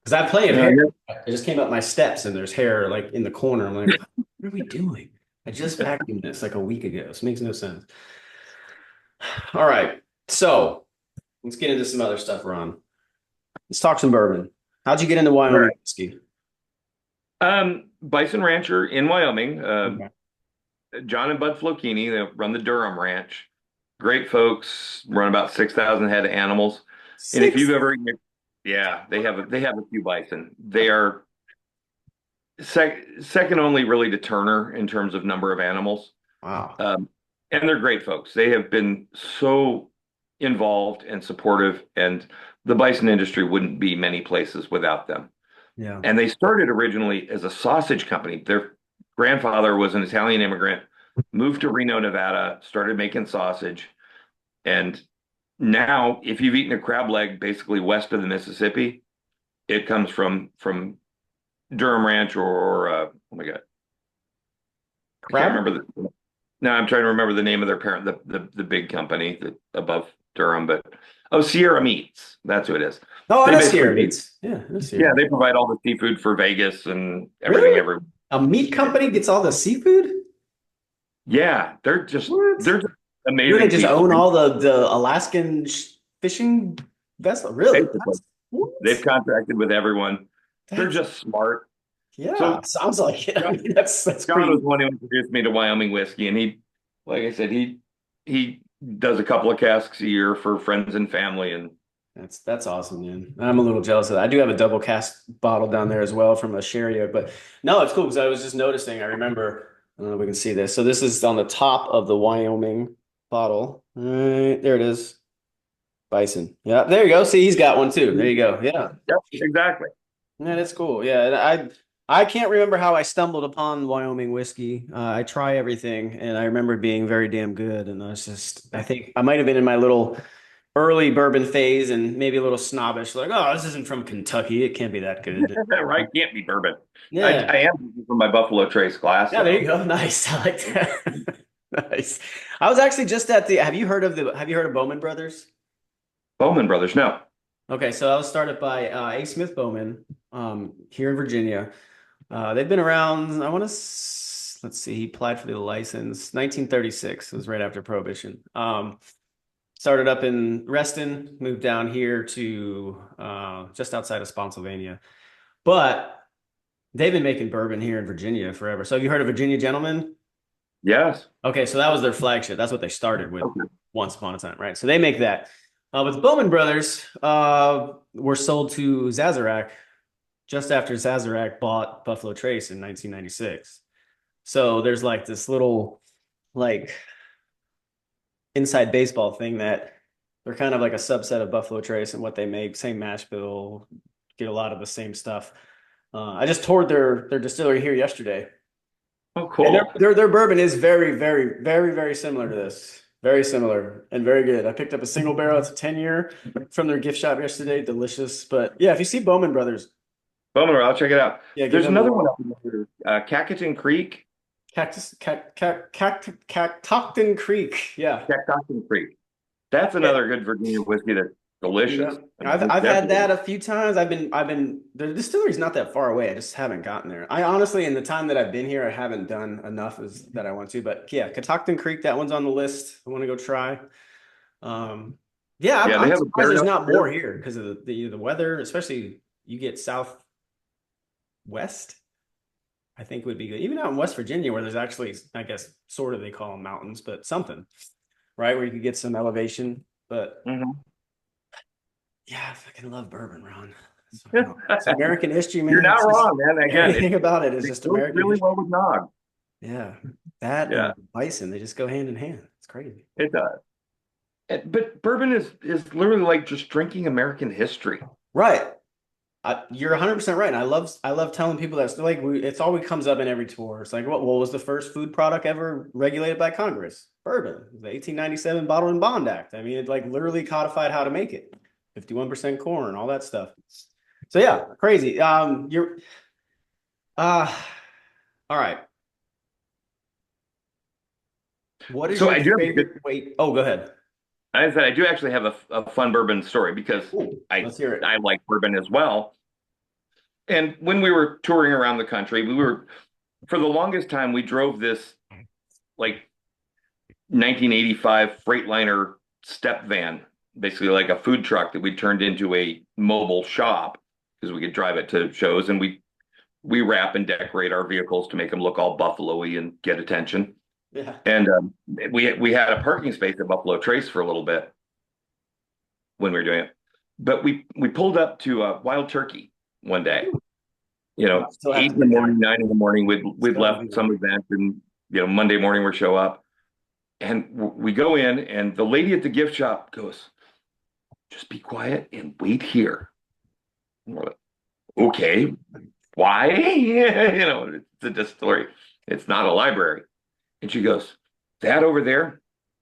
Because I have plenty of No, hair. yeah. I just came up my steps and there's hair like in the corner. I'm like, what are we doing? I just vacuumed this like a week ago. This makes no sense. All right. So let's get into some other stuff, Ron. Let's talk some bourbon. How'd you get into All Wyoming right. whiskey? Bison Rancher in Wyoming. Okay. John and Bud Flokini, they run the Durham Ranch. Great folks, run about 6,000 head of animals. And if you've Six. ever, yeah, they have a few bison. They are second only really to Turner in terms of number of animals. Wow. Um, and they're great folks. They have been so involved and supportive, and the bison industry wouldn't be many places without them. Yeah. And they started originally as a sausage company. Their grandfather was an Italian immigrant, moved to Reno, Nevada, started making sausage. And now, if you've eaten a crab leg basically west of the Mississippi, it comes from Durham Ranch or oh my God, I can't Crab? remember the. No, I'm trying to remember the name of their parent, the big company that above Durham, but oh, Sierra Meats. That's who it is. Oh, I They know basically, Sierra Meats. Yeah, I know Sierra yeah, Meats. they provide all the seafood for Vegas and everything Really? every. A meat company gets all the seafood? Yeah, What? they're just Do they amazing just people. own all the Alaskan fishing vessel? Really? Basically, That's what? they've contracted with everyone. They're That's just smart. yeah. So Sounds like it. I John, mean, that's John was pretty. the one who introduced me to Wyoming whiskey, and like I said, he does a couple of casks a year for friends and family, and That's awesome, man. I'm a little jealous of that. I do have a double cast bottle down there as well from a sherry oak, but no, it's cool because I was just noticing. I remember. I don't know if we can see this. So this is on the top of the Wyoming bottle. All right, there it is. Bison. Yeah, there you go. See, he's got one too. There you go. Yeah. yep, exactly. Yeah, that's cool. Yeah, and I can't remember how I stumbled upon Wyoming whiskey. I try everything, and I remember it being very damn good. And I think I might have been in my little early bourbon phase and maybe a little snobbish, like, oh, this isn't from Kentucky. It can't be that good. Right? Can't be bourbon. I Yeah. am from my Buffalo Trace glass, Yeah, there you though. go. Nice. I like that. Nice. I was actually just at the, have you heard of Bowman Brothers? Bowman Brothers, no. Okay, so I was started by A. Smith Bowman here in Virginia. They've been around, let's see, he applied for the license 1936. It was right after Prohibition. Started up in Reston, moved down here to just outside of Spotsylvania. But they've been making bourbon here in Virginia forever. So have you heard of Virginia Gentleman? Yes. Okay, so that was their flagship. That's what they started with Okay. once upon a time, right? So they make that. But the Bowman Brothers were sold to Sazerac just after Sazerac bought Buffalo Trace in 1996. So there's like this little like inside baseball thing that they're kind of like a subset of Buffalo Trace and what they make, same mash bill, get a lot of the same stuff. I just toured their distillery here yesterday, Oh, and cool. their bourbon is very, very, very, very similar to this. Very similar and very good. I picked up a single barrel. It's a 10-year from their gift shop yesterday. Delicious. But yeah, if you see Bowman Brothers, Bowman, I'll check it out. yeah, give There's them a another one look. up here, Cackleton Creek, Cactocton Creek. Yeah. Cackleton Creek. That's Yeah. another good Virginia whiskey that's Yeah. delicious. I mean, I've had definitely. that a few times. the distillery's not that far away. I just haven't gotten there. I honestly, in the time that I've been here, I haven't done enough as that I want to. But yeah, Catoctin Creek, that one's on the list. I want to go try. Um, yeah, Yeah, they I'm have a surprised there's not bear. more here because of the weather, especially you get southwest, I think would be good. Even out in West Virginia, where there's actually, I guess, sort of they call them mountains, but something, right? Where you could get some elevation. But Mhm. yeah, I fucking love bourbon, Ron. It's American history, You're man. not It's just wrong, man. Again, everything about it is it just goes American really history. well with Nog. Yeah, that Yeah, and bison, they just go hand in hand. It's crazy. it does. But bourbon is literally like just drinking American history. Right. You're 100% right. And I love telling people that like it's always comes up in every tour. It's like what was the first food product ever regulated by Congress? Bourbon, the 1897 Bottle and Bond Act. I mean, it like literally codified how to make it. 51% corn, all that stuff. So yeah, crazy. You're uh all right. What is So your I do have a favorite? Wait, oh, go ahead. I said I do actually have a fun bourbon story because Ooh, I let's hear it. I like bourbon as well. And when we were touring around the country, we were for the longest time we drove this like 1985 Freightliner step van, basically like a food truck that we turned into a mobile shop because we could drive it to shows, and we wrap and decorate our vehicles to make them look all buffalo-y and get attention. Yeah. And we had a parking space at Buffalo Trace for a little bit when we were doing it, but we pulled up to Wild Turkey one day. You Oh, I know, still have eight to in the be morning, there. 9 in the morning. We'd Still have to be left there. some event, and Monday morning we show up, and we go in, and the lady at the gift shop goes, "Just be quiet and wait here." And we're like, "Okay, why?" It's a distillery. It's not a library. And she goes, "That over there,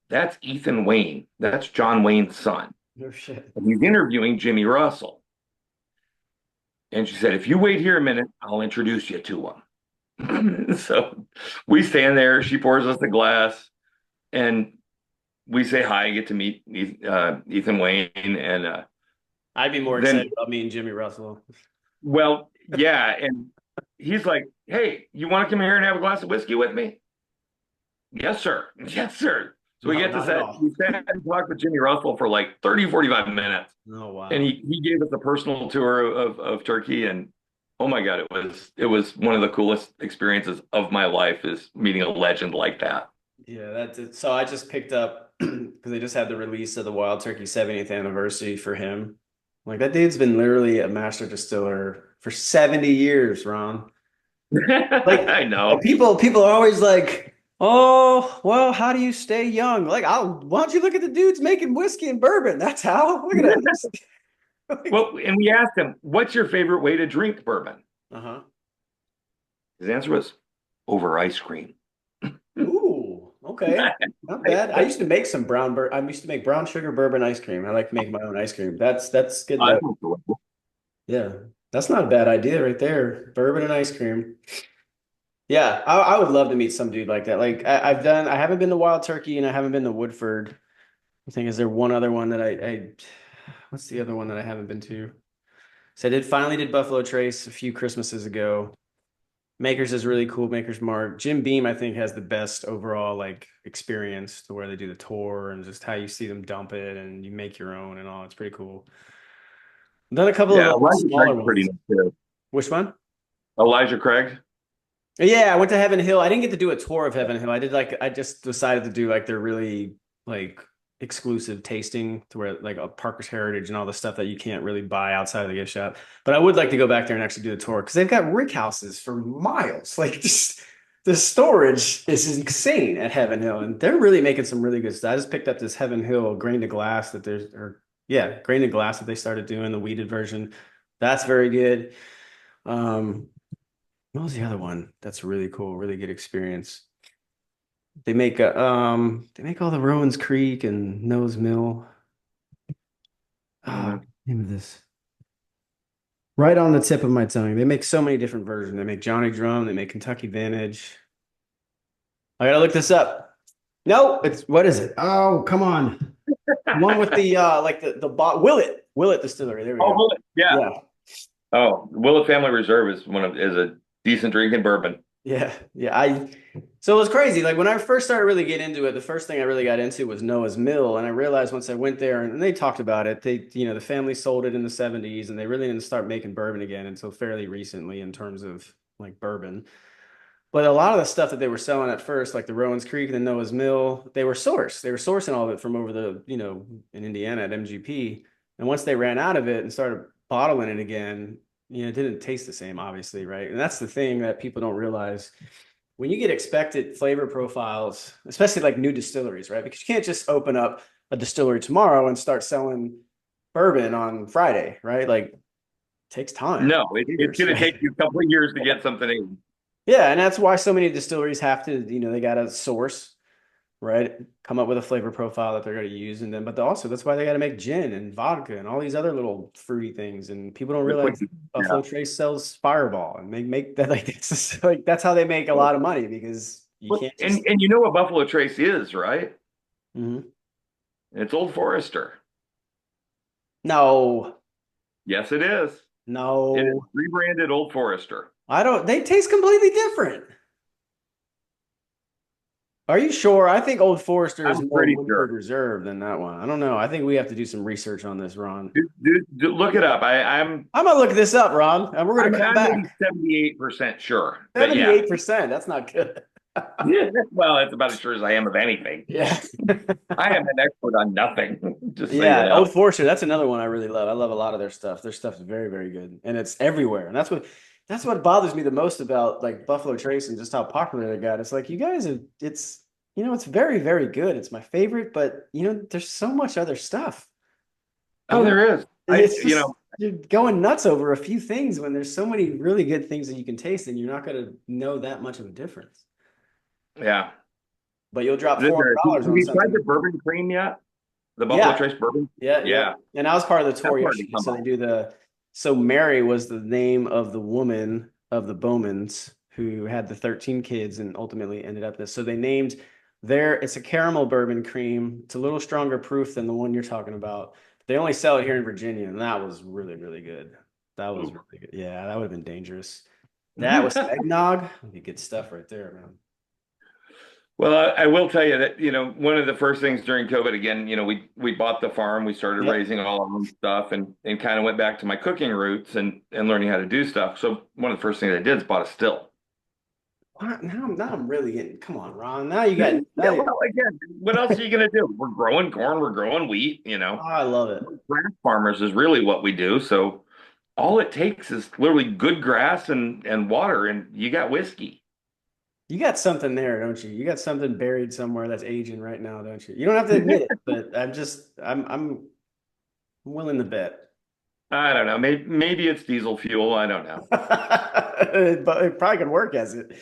that's Ethan Wayne. That's John Wayne's son. No shit. And he's interviewing Jimmy Russell." And she said, "If you wait here a minute, I'll introduce you to him." So we stand there. She pours us a glass, and we say hi, get to meet Ethan Wayne. And I'd be more then, excited about meeting Jimmy Russell. well, yeah. And he's like, "Hey, you want to come here and have a glass of whiskey with me?" "Yes, sir." "Yes, sir." So we No, get to not at set, all. we sat and talked with Jimmy Russell for like 30, 45 minutes. Oh And wow. he gave us a personal tour of Turkey. And oh my God, it was one of the coolest experiences of my life is meeting a legend like that. Yeah, that's it. So I just picked up because they just had the release of the Wild Turkey 70th anniversary for him. Like that dude's been literally a master distiller for 70 years, Ron. I Like know. people are always like, "Oh, well, how do you stay young?" Like, why don't you look at the dudes making whiskey and bourbon? That's how. Look at that. Well, and we asked him, "What's your favorite way to drink bourbon?" Uh-huh. His answer was over ice cream. Ooh, okay. Not bad. I used to make some I used to make brown sugar bourbon ice cream. I like to make my own ice cream. That's good I though. don't know. Yeah. That's not a bad idea right there. Bourbon and ice cream. Yeah, I would love to meet some dude like that. Like I haven't been to Wild Turkey and I haven't been to Woodford. I think is there one other one that what's the other one that I haven't been to? So I finally did Buffalo Trace a few Christmases ago. Makers is really cool. Makers Mark. Jim Beam, I think, has the best overall like experience to where they do the tour and just how you see them dump it and you make your own and all. It's pretty cool. I've done a couple Yeah, of Elijah smaller Craig's pretty ones. nice too. Which one? Elijah Craig. Yeah, I went to Heaven Hill. I didn't get to do a tour of Heaven Hill. I just decided to do like their really like exclusive tasting to where like a Parker's Heritage and all the stuff that you can't really buy outside of the gift shop. But I would like to go back there and actually do the tour because they've got rick houses for miles. Like just the storage is insane at Heaven Hill, and they're really making some really good stuff. I just picked up this Heaven Hill grain to glass that there's or yeah, grain to glass that they started doing the weeded version. That's very good. Um, what was the other one? That's really cool, really good experience. They make all the Rowan's Creek and Nose Mill. Ah, Mhm. name of this. Right on the tip of my tongue. They make so many different versions. They make Johnny Drum, they make Kentucky Vantage. I gotta look this up. No, it's what is it? Oh, come on. One with the like the bot Willet Distillery. There we Oh, go. Willet. Yeah. Yeah. Oh, Willet Family Reserve is a decent drinking bourbon. Yeah, yeah. So it was crazy. Like when I first started really getting into it, the first thing I really got into was Noah's Mill, and I realized once I went there and they talked about it, the family sold it in the 70s, and they really didn't start making bourbon again until fairly recently in terms of like bourbon. But a lot of the stuff that they were selling at first, like the Rowan's Creek and the Noah's Mill, they were sourced. They were sourcing all of it from over in Indiana at MGP. And once they ran out of it and started bottling it again, it didn't taste the same, obviously, right? And that's the thing that people don't realize. When you get expected flavor profiles, especially like new distilleries, right? Because you can't just open up. a distillery tomorrow and start selling bourbon on Friday, right? Like, it takes time, No, it's years, going to take right? you a couple of years to get something in. Yeah, and that's why so many distilleries have to, they got to source, right? Come up with a flavor profile that they're going to use, and then, but also that's why they got to make gin and vodka and all these other little fruity things. And people don't The quick, realize yeah. Buffalo Trace sells Fireball, and they make that like it's just, like that's how they make a lot of money because you But, can't and just. and you know what Buffalo Trace is, right? Mhm. It's Old Forester. No, Yes, it is. It is no, rebranded Old Forester. I don't. They taste completely different. Are you sure? I think Old Forester is I'm more pretty Woodford sure. Reserve than that one. I don't know. I think we have to do some research on this, Ron. Look it up. I'm gonna look this up, Ron, and we're gonna come I'm maybe back. 78% sure. But yeah. 78%. That's not good. Well, that's about as sure as I am of anything. Yeah. I am an expert on nothing, just so you Yeah. know. Old Forester, that's another one I really love. I love a lot of their stuff. Their stuff is very, very good. And it's everywhere. And that's what bothers me the most about like Buffalo Trace and just how popular they got. It's like you guys are it's very, very good. It's my favorite, but there's so much other stuff. You Oh, know, there is. it's just you're going nuts over a few things when there's so many really good things that you can taste and you're not gonna know that much of a difference. Yeah. But you'll drop Have $400 on you tried the something. bourbon cream yet? The Buffalo Yeah, Trace bourbon? yeah, yeah. Yeah. And I was part of the That's tour hard to yesterday. come So by. so Mary was the name of the woman of the Bowmans who had the 13 kids and ultimately ended up this. So they named it's a caramel bourbon cream. It's a little stronger proof than the one you're talking about. They only sell it here in Virginia, and that was really, really good. That was Ooh. really good. Yeah, that would have been dangerous. That was some eggnog. That'd be good stuff right there, man. Well, I will tell you that, one of the first things during COVID, again, we bought the farm, we started Yep. raising all our own stuff and kind of went back to my cooking roots and learning how to do stuff. So one of the first things I did is bought a still. Now I'm really getting. Come on, Ron. Now you got. Yeah, well, again, what else are you going to do? We're growing corn, we're growing wheat. Oh, I love it. Grass farmers is really what we do. So all it takes is literally good grass and water, and you got whiskey. You got something there, don't you? You got something buried somewhere that's aging right now, don't you? You don't have to admit it, but I'm willing to bet. I don't know. Maybe it's diesel fuel. I don't know. But it probably could work as it.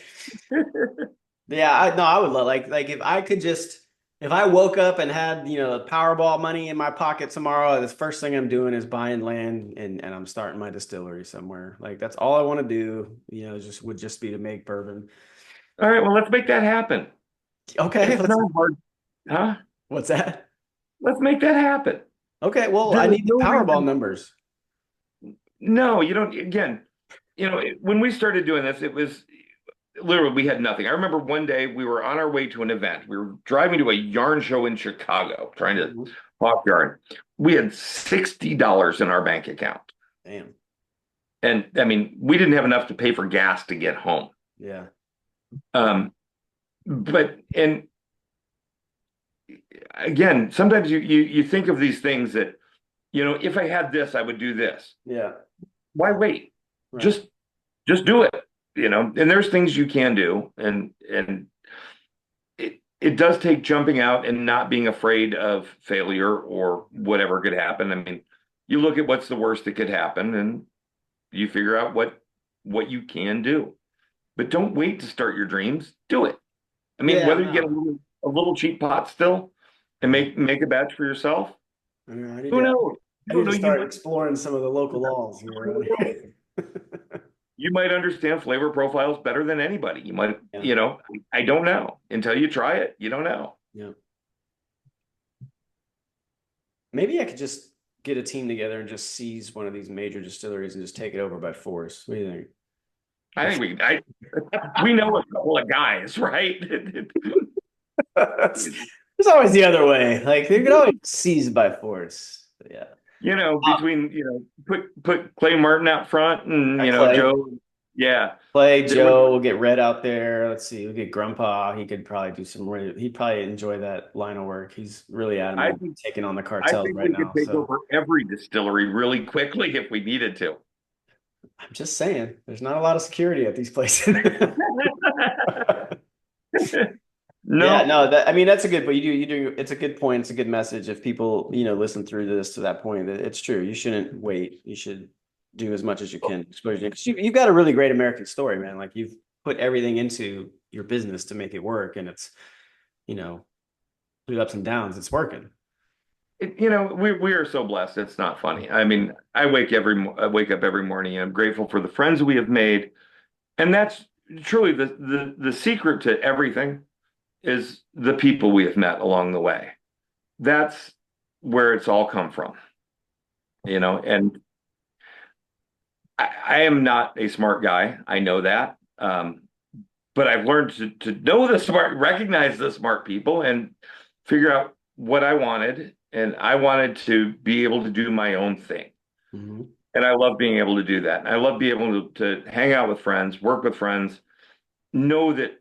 Yeah, I no, I would love like if I could just if I woke up and had, Powerball money in my pocket tomorrow, the first thing I'm doing is buying land and I'm starting my distillery somewhere. Like that's all I want to do, just be to make bourbon. All right, well, let's make that happen. Okay, It's not hard, huh? what's that? Let's make that happen. Okay, well, I There's need the no Powerball reason. numbers. No, you don't. Again, when we started doing this, it was literally we had nothing. I remember one day we were on our way to an event. We were driving to a yarn show in Chicago, trying to Mhm. hawk yarn. We had $60 in our bank account. Damn. And I mean, we didn't have enough to pay for gas to get home. Yeah. Um, but and again, sometimes you think of these things that, if I had this, I would do this. Yeah. Why wait? Right. Just just do it. And there's things you can do, and it does take jumping out and not being afraid of failure or whatever could happen. I mean, you look at what's the worst that could happen, and you figure out what you can do. But don't wait to start your dreams. Do it. I mean, Yeah, whether you get no. a little cheap pot still and Yeah. make a batch for yourself, I know, I need who to knows? You I don't need know. to You start might exploring some of the local laws here around here. you might understand flavor profiles better than anybody. You might, Yeah. I don't know. Until you try it, you don't know. Yeah. Maybe I could just get a team together and just seize one of these major distilleries and just take it over by force. What do you think? I think we know a couple of guys, right? It's always the other way. Like they could always seize by force. But yeah. Between, put Clay Martin out front and, Got Clay. Joe. Yeah. Clay, There was, Joe, we'll get Red out there. Let's see, we'll get Grandpa. He could probably do he'd probably enjoy that line of work. He's really I adamant about think, taking on the I cartels think right we could now. take So over every distillery really quickly if we needed to. I'm just saying, there's not a lot of security at these places. Yeah, No, no, that I mean that's a good, but you do it's a good point. It's a good message if people, listen through this to that point. It's true. You shouldn't wait. You should do as much as you can. Because you've got a really great American story, man. Like you've put everything into your business to make it work, and it's, you know, through ups and downs, it's working. we are so blessed. It's not funny. I mean, I wake up every morning and I'm grateful for the friends we have made, and that's truly the secret to everything is the people we have met along the way. That's where it's all come from, and I am not a smart guy. I know that. But I've learned to know recognize the smart people and figure out what I wanted. And I wanted to be able to do my own thing. Mhm. And I love being able to do that. And I love being able to hang out with friends, work with friends, know that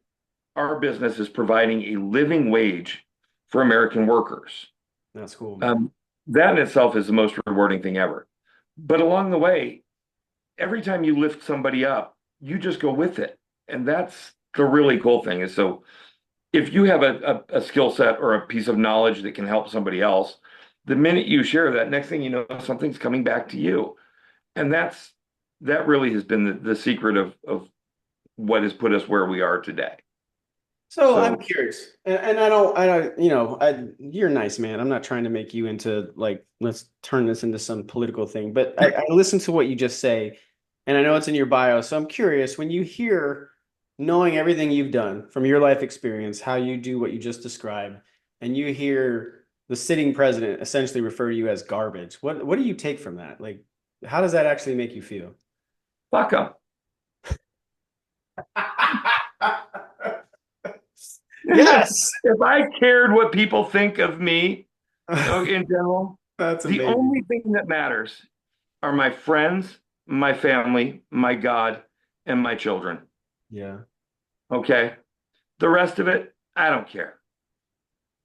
our business is providing a living wage for American workers. That's cool, man. Um, that in itself is the most rewarding thing ever. But along the way, every time you lift somebody up, you just go with it. And that's the really cool thing is so if you have a skill set or a piece of knowledge that can help somebody else, the minute you share that, next thing you know, something's coming back to you. And that really has been the secret of what has put us where we are today. So I'm So curious, and you're nice, man. I'm not trying to make you into like, let's turn this into some political thing, but I listen to what you just say, and I know it's in your bio. So I'm curious when you hear, knowing everything you've done from your life experience, how you do what you just described, and you hear the sitting president essentially refer to you as garbage. What do you take from that? Like, how does that actually make you feel? fuck them. Yes. If I cared what people think of me, in general, That's the amazing. only thing that matters are my friends, my family, my God, and my children. Yeah. Okay. The rest of it, I don't care.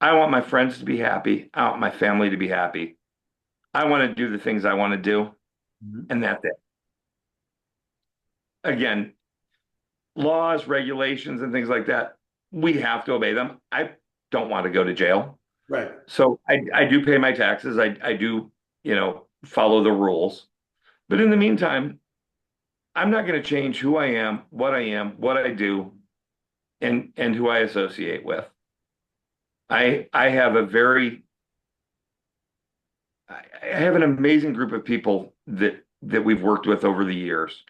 I want my friends to be happy. I want my family to be happy. I want to do the things I want to do, Mhm. and that's it. Again, laws, regulations, and things like that, we have to obey them. I don't want to go to jail. Right. So I do pay my taxes. I do, follow the rules. But in the meantime, I'm not going to change who I am, what I do, and who I associate with. I have I have an amazing group of people that we've worked with over the years.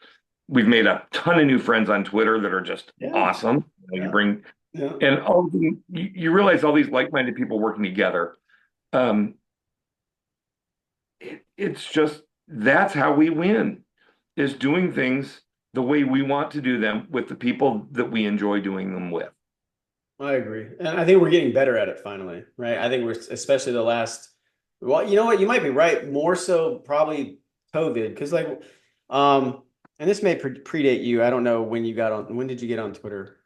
We've made a ton of new friends on Twitter that are just Yeah. awesome. You Yeah. bring Yeah. and all of them, you realize all these like-minded people working together. Um, it's just that's how we win, is doing things the way we want to do them with the people that we enjoy doing them with. I agree. And I think we're getting better at it finally, right? I think we're especially the last, well, you know what? You might be right. More so probably COVID. Because um, and this may predate you. I don't know when you got on, when did you get on Twitter?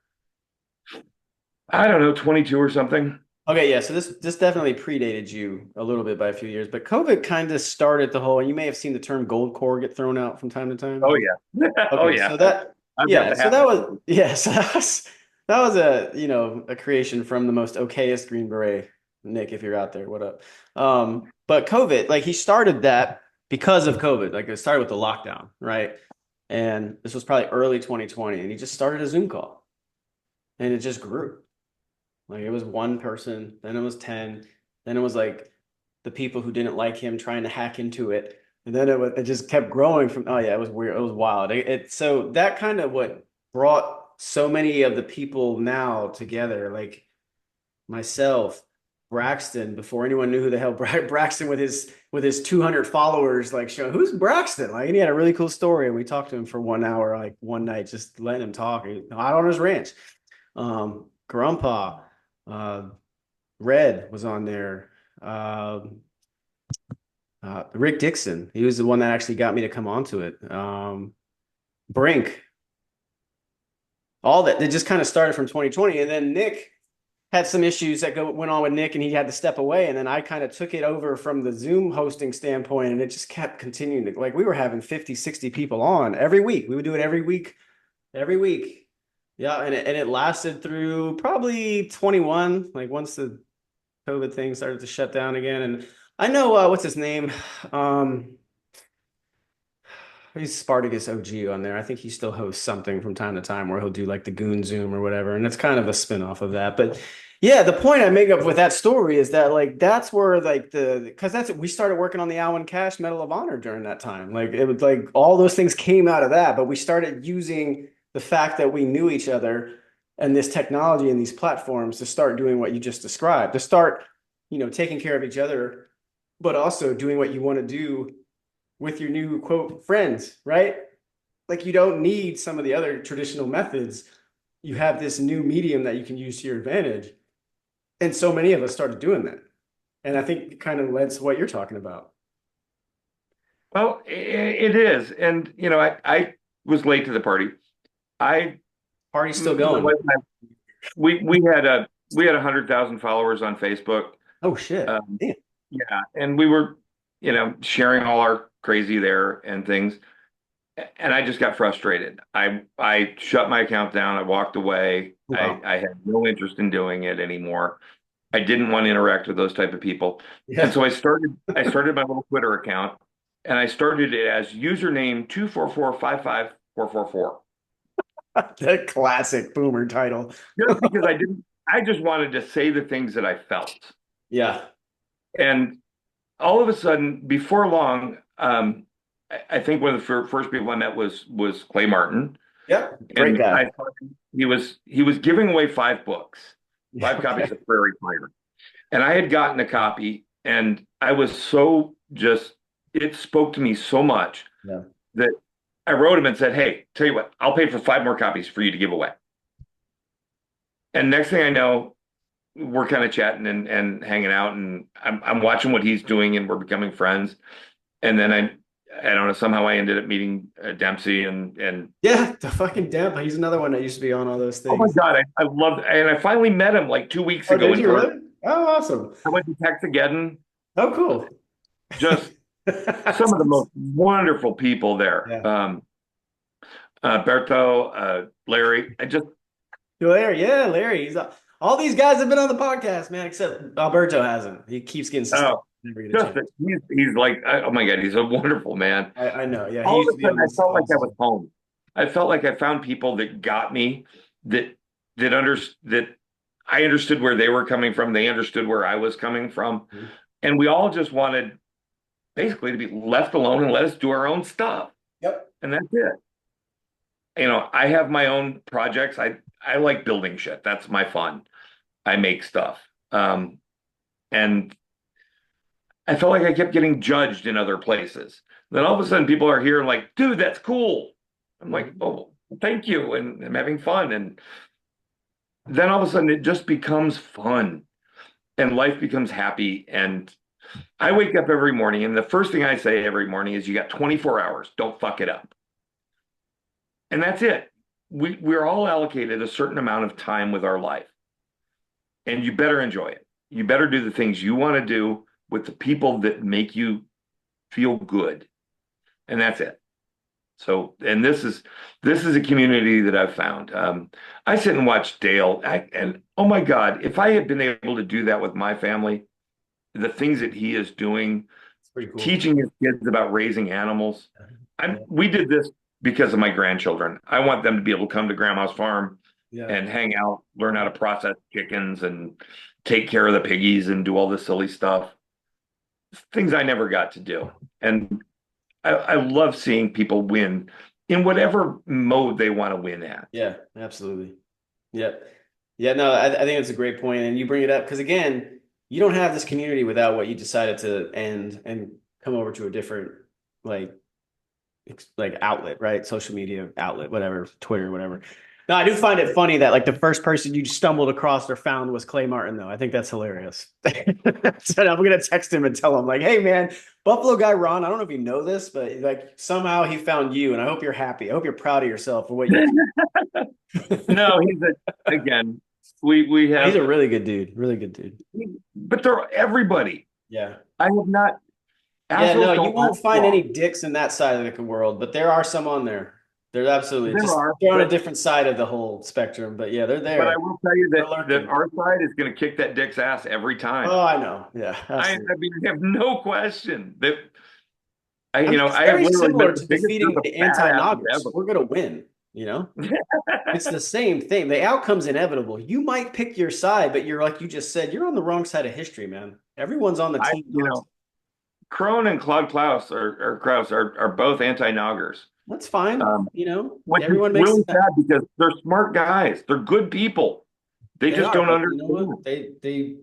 I don't know, 22 or something. Okay, yeah. So this definitely predated you a little bit by a few years, but COVID kind of started the whole, and you may have seen the term gold core get thrown out from time to time. Oh yeah. Oh Okay, yeah. so that I've got yeah, the so hat. that was yeah, so that was a creation from the most okayest Green Beret, Nick, if you're out there, what up? But COVID, like he started that because of COVID, like it started with the lockdown, right? And this was probably early 2020, and he just started a Zoom call, and it just grew. Like it was one person, then it was 10, then it was like the people who didn't like him trying to hack into it. And then it just kept growing from, oh yeah, it was weird. It was wild. So that kind of what brought so many of the people now together, like myself, Braxton, before anyone knew who the hell Braxton with his 200 followers, like showing who's Braxton? Like, and he had a really cool story. And we talked to him for 1 hour, like one night, just letting him talk out on his ranch. Grandpa, uh, Red was on there. Rick Dixon, he was the one that actually got me to come onto it. Brink, all that. It just kind of started from 2020, and then Nick had some issues that went on with Nick, and he had to step away. And then I kind of took it over from the Zoom hosting standpoint, and it just kept continuing like we were having 50, 60 people on every week. We would do it every week, every week. Yeah, and it lasted through probably 21, like once the COVID thing started to shut down again. And I know what's his name? Um, he's Spartacus OG on there. I think he still hosts something from time to time where he'll do like the Goon Zoom or whatever, and it's kind of a spin-off of that. But yeah, the point I make up with that story is that like that's where like the because that's we started working on the Alwyn Cash Medal of Honor during that time. Like it was like all those things came out of that, but we started using the fact that we knew each other and this technology and these platforms to start doing what you just described, to start, taking care of each other, but also doing what you want to do with your new quote friends, right? Like you don't need some of the other traditional methods. You have this new medium that you can use to your advantage. And so many of us started doing that. And I think it kind of led to what you're talking about. Well, it is. And, I was late to the party. I, Party's still my going. wife and I, we had 100,000 followers on Facebook. Oh shit. Um, Damn. yeah. And we were, sharing all our crazy there and things. And I just got frustrated. I shut my account down. I walked away. I, Wow. I had no interest in doing it anymore. I didn't want to interact with those type of people. And Yeah. so I started my little Twitter account and I started it as username 2445544. The classic boomer title. Just because I just wanted to say the things that I felt. Yeah. And all of a sudden, before long, I think one of the first people I met was Clay Martin. Yep. Great And guy. I thought he was giving away 5 books, Yeah. 5 copies Okay. of Prairie Fire. And I had gotten a copy, and I was so just, it spoke to me so much Yeah. that I wrote him and said, "Hey, tell you what, I'll pay for 5 more copies for you to give away." And next thing I know, we're kind of chatting and hanging out, and I'm watching what he's doing, and we're becoming friends. And then I don't know, somehow I ended up meeting Dempsey, and Yeah. The fucking Demp. He's another one that used to be on all those oh my things. God, I loved, and I finally met him like 2 weeks Oh, ago did in you person. really? Oh, awesome. I went to Texageddon, Oh, cool. just some of the most wonderful people there. Yeah. Berto, Larry, I just, Larry, yeah, Larry. All these guys have been on the podcast, man, except Alberto hasn't. He keeps getting suspended. oh, Never get a just chance. that he's like, oh my God, he's a wonderful man. I know. Yeah, he All used of to a be sudden, on I these felt like calls I was too. home. I felt like I found people that got me, that that I understood where they were coming from. They understood where I was coming from, Mhm. and we all just wanted basically to be left alone and let us do our own stuff, Yep. and that's it. I have my own projects. I like building shit. That's my fun. I make stuff. And I felt like I kept getting judged in other places. Then all of a sudden people are here and like, dude, that's cool. I'm like, Mhm. oh, thank you. And I'm having fun. And then all of a sudden it just becomes fun and life becomes happy. And I wake up every morning and the first thing I say every morning is you got 24 hours. Don't fuck it up. And that's it. We're all allocated a certain amount of time with our life. And you better enjoy it. You better do the things you want to do with the people that make you feel good. And that's it. So, and this is a community that I've found. I sit and watch Dale, and oh my God, if I had been able to do that with my family, the things that he is doing, It's pretty cool. teaching his kids about raising animals. Yeah. We did this because of my grandchildren. I want them to be able to come to grandma's farm Yeah. and hang out, learn how to process chickens and take care of the piggies and do all this silly stuff. Things I never got to do. And I love seeing people win in whatever mode they want to win at. Yeah, absolutely. Yep. Yeah, no, I think it's a great point, and you bring it up because again, you don't have this community without what you decided to end and come over to a different like like outlet, right? Social media outlet, whatever, Twitter, whatever. No, I do find it funny that like the first person you stumbled across or found was Clay Martin, though. I think that's hilarious. So I'm gonna text him and tell him like, "Hey, man, Buffalo guy Ron. I don't know if you know this, but like somehow he found you, and I hope you're happy. I hope you're proud of yourself for what you." No, again, we He's have, a really good dude. Really good dude. but they're everybody. Yeah. I have not, Yeah, no, assholes you don't last won't find any long. dicks in that side of the world, but there are some on there. They're absolutely There just are, they're on a different side of the whole spectrum, but yeah, they're but I there. will tell you They're that lurking. our side is going to kick that dick's ass every Oh, time. I know. Yeah, I absolutely. mean, I have no question that I mean, it's I have very literally met similar the to biggest group defeating of the badasses anti-Noggers. ever. We're gonna win, you know? It's the same thing. The outcome's inevitable. You might pick your side, but you're like you just said, you're on the wrong side of history, man. Everyone's on the team You nonsense. know, Crone and Claude Klaus or Kraus are both anti-Noggers. That's fine. Um, which is Everyone makes really sad because they're smart guys. They're good people. They they just are, don't but you know what? understand. They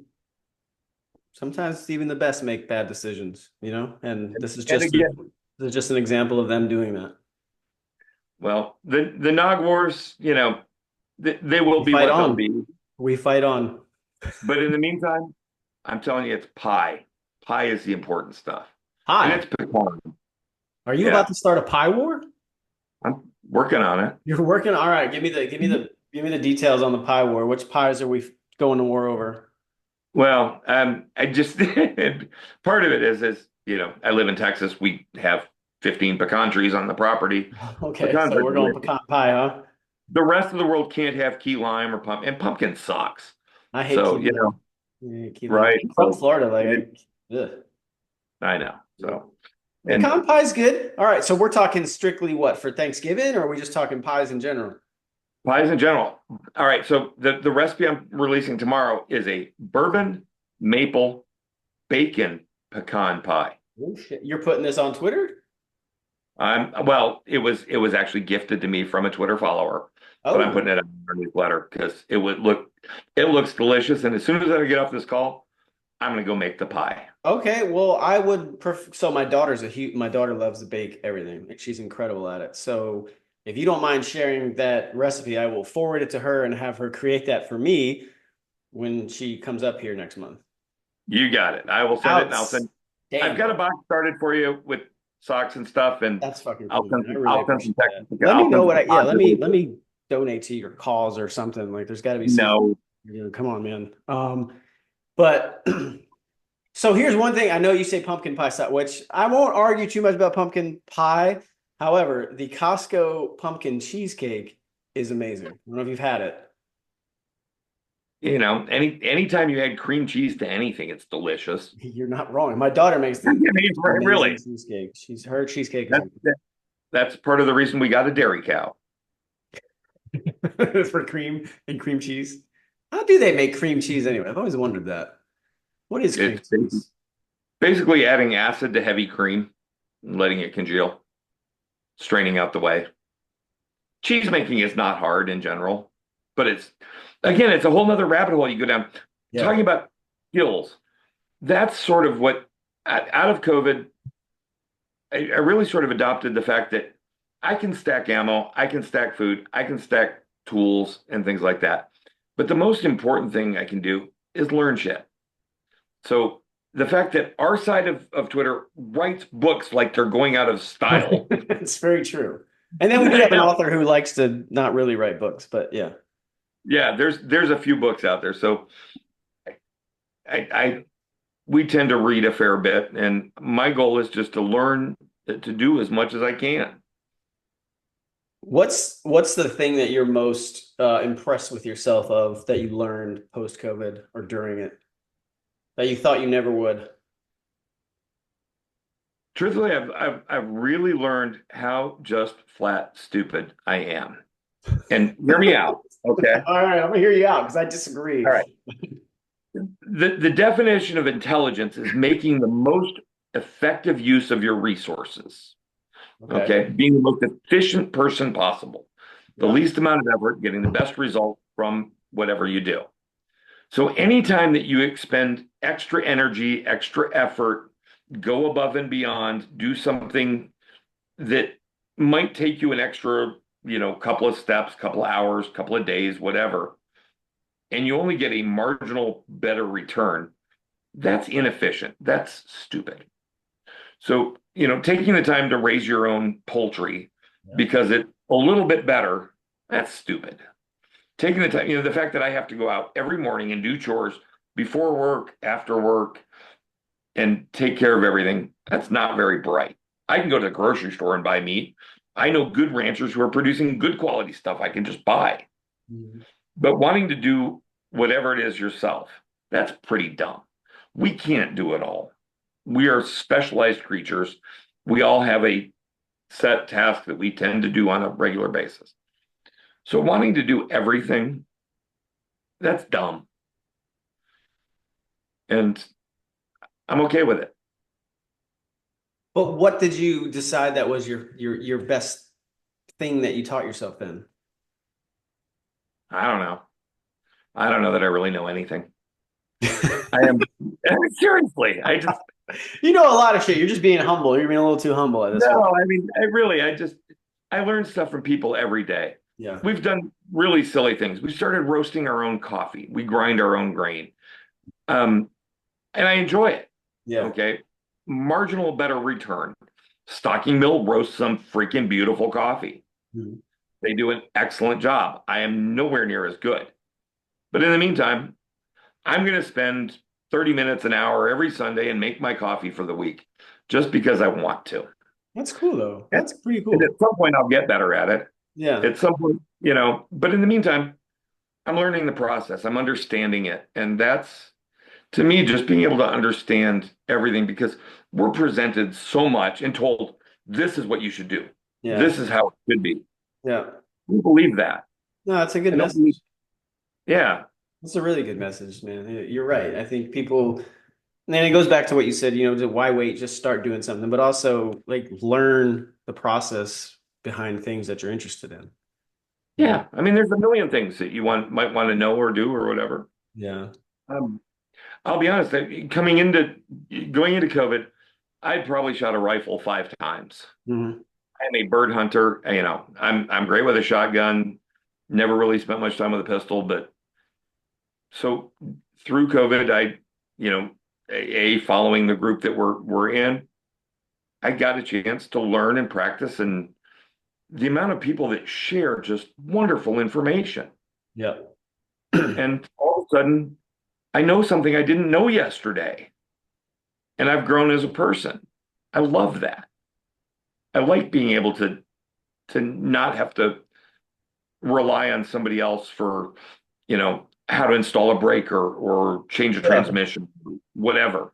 sometimes even the best make bad decisions, you know? And And again, this is just an example of them doing that. well, the Nog Wars, they will We be fight what they'll on. be. We fight on. But in the meantime, I'm telling you, it's pie. Pie is the important stuff. And Hi. it's pecan. Are you about Yeah, to start a pie war? I'm working on it. You're working. All right. Give me the details on the pie war. Which pies are we going to war over? Well, I just part of it is I live in Texas. We have 15 pecan trees on the property. Okay, Pecans so are we're going delicious. pecan pie, huh? The rest of the world can't have key lime or pumpkin, and pumpkin sucks. I hate So, key lime. I hate key lime. right. I'm from So Florida. it, Ugh. I know. So, and Pecan pie's good. All right, so we're talking strictly what for Thanksgiving, or are we just talking pies in general? pies in general. All right. So the recipe I'm releasing tomorrow is a bourbon maple bacon pecan pie. Oh shit! You're putting this on Twitter? Well, it was actually gifted to me from a Twitter follower, but I'm Oh, putting it on our newsletter because it looks delicious. And as soon as I get off this call, I'm gonna go make the pie. okay. Well, I would prefer. So my daughter's a huge. My daughter loves to bake everything. Like she's incredible at it. So if you don't mind sharing that recipe, I will forward it to her and have her create that for me when she comes up here next month. You got it. I will send it, and I've got a Outstanding. box started for you with socks and stuff, and That's fucking cool, man. I really I'll send some appreciate text. that. Let me I'll know send what some I, yeah, pictures let later. me donate to your cause or something. Like there's got to be something. No, Come on, man. But so here's one thing. I know you say pumpkin pie, which I won't argue too much about pumpkin pie. However, the Costco pumpkin cheesecake is amazing. I don't know if you've had it. anytime you add cream cheese to anything, it's delicious. You're not wrong. My daughter makes I the mean, amazing really, cheesecake. Her cheesecake is that's part of the reason we got a dairy cow. for cream and cream cheese. How do they make cream cheese anyway? I've always wondered that. What is cream It's cheese? basically adding acid to heavy cream and letting it congeal, straining out the whey. Cheese making is not hard in general, but it's a whole nother rabbit hole you go down. Yeah. Talking about skills, that's sort of what out of COVID, I really sort of adopted the fact that I can stack ammo, I can stack food, I can stack tools and things like that. But the most important thing I can do is learn shit. So the fact that our side of Twitter writes books like they're going out of style. It's very true. And then we do I have an know. author who likes to not really write books, but yeah. Yeah, there's a few books out there. So I we tend to read a fair bit, and my goal is just to learn to do as much as I can. What's the thing that you're most impressed with yourself of that you learned post COVID or during it that you thought you never would? Truthfully, I've really learned how just flat stupid I am. And hear me out, okay? All right, I'm gonna hear you out because I All disagree. right. The definition of intelligence is making the most effective use of your resources. Okay. Okay, being the most efficient person possible, the Yeah. least amount of effort, getting the best result from whatever you do. So anytime that you expend extra energy, extra effort, go above and beyond, do something that might take you an extra, couple of steps, couple of hours, couple of days, whatever, and you only get a marginal better return, that's inefficient. That's stupid. So, taking the time to raise your own poultry Yeah. because it's a little bit better, that's stupid. Taking the time, the fact that I have to go out every morning and do chores before work, after work, and take care of everything, that's not very bright. I can go to the grocery store and buy meat, I know good ranchers who are producing good quality stuff I can just buy. Mhm. But wanting to do whatever it is yourself, that's pretty dumb. We can't do it all. We are specialized creatures. We all have a set task that we tend to do on a regular basis. So wanting to do everything, that's dumb. And I'm okay with it. But what did you decide that was your best thing that you taught yourself then? I don't know. I don't know that I really know anything. I am seriously, I just You know a lot of shit. You're just being humble. You're being a little too humble at this point. no, I mean, I learn stuff from people every day. Yeah. We've done really silly things. We started roasting our own coffee. We grind our own grain. Um, and I enjoy it. Yeah. Okay. Marginal better return. Stocking Mill roasts some freaking beautiful coffee. Mhm. They do an excellent job. I am nowhere near as good. But in the meantime, I'm going to spend 30 minutes an hour every Sunday and make my coffee for the week just because I want to. That's cool though. And, That's pretty and cool. at some point, I'll get better at it. Yeah. At some point, but in the meantime, I'm learning the process. I'm understanding it. And that's, to me, just being able to understand everything because we're presented so much and told this is what you should do. Yeah. This is how it should be. Yeah. We believe that. No, that's a good I don't believe, message. yeah, That's a really good message, man. You're right. I think people, and then it goes back to what you said, why wait? Just start doing something, but also like learn the process behind things that you're interested in. Right. yeah. I mean, there's a million things that might want to know or do or whatever. Yeah. Um, I'll be honest, going into COVID, I'd probably shot a rifle 5 times. Hmm. I'm a bird hunter. I'm great with a shotgun. Never really spent much time with a pistol, but so through COVID, following the group that we're in, I got a chance to learn and practice, and the amount of people that share just wonderful information. Yeah. And all of a sudden, I know something I didn't know yesterday, and I've grown as a person. I love that. I like being able to not have to rely on somebody else for, how to install a brake or change a Yeah. transmission, whatever.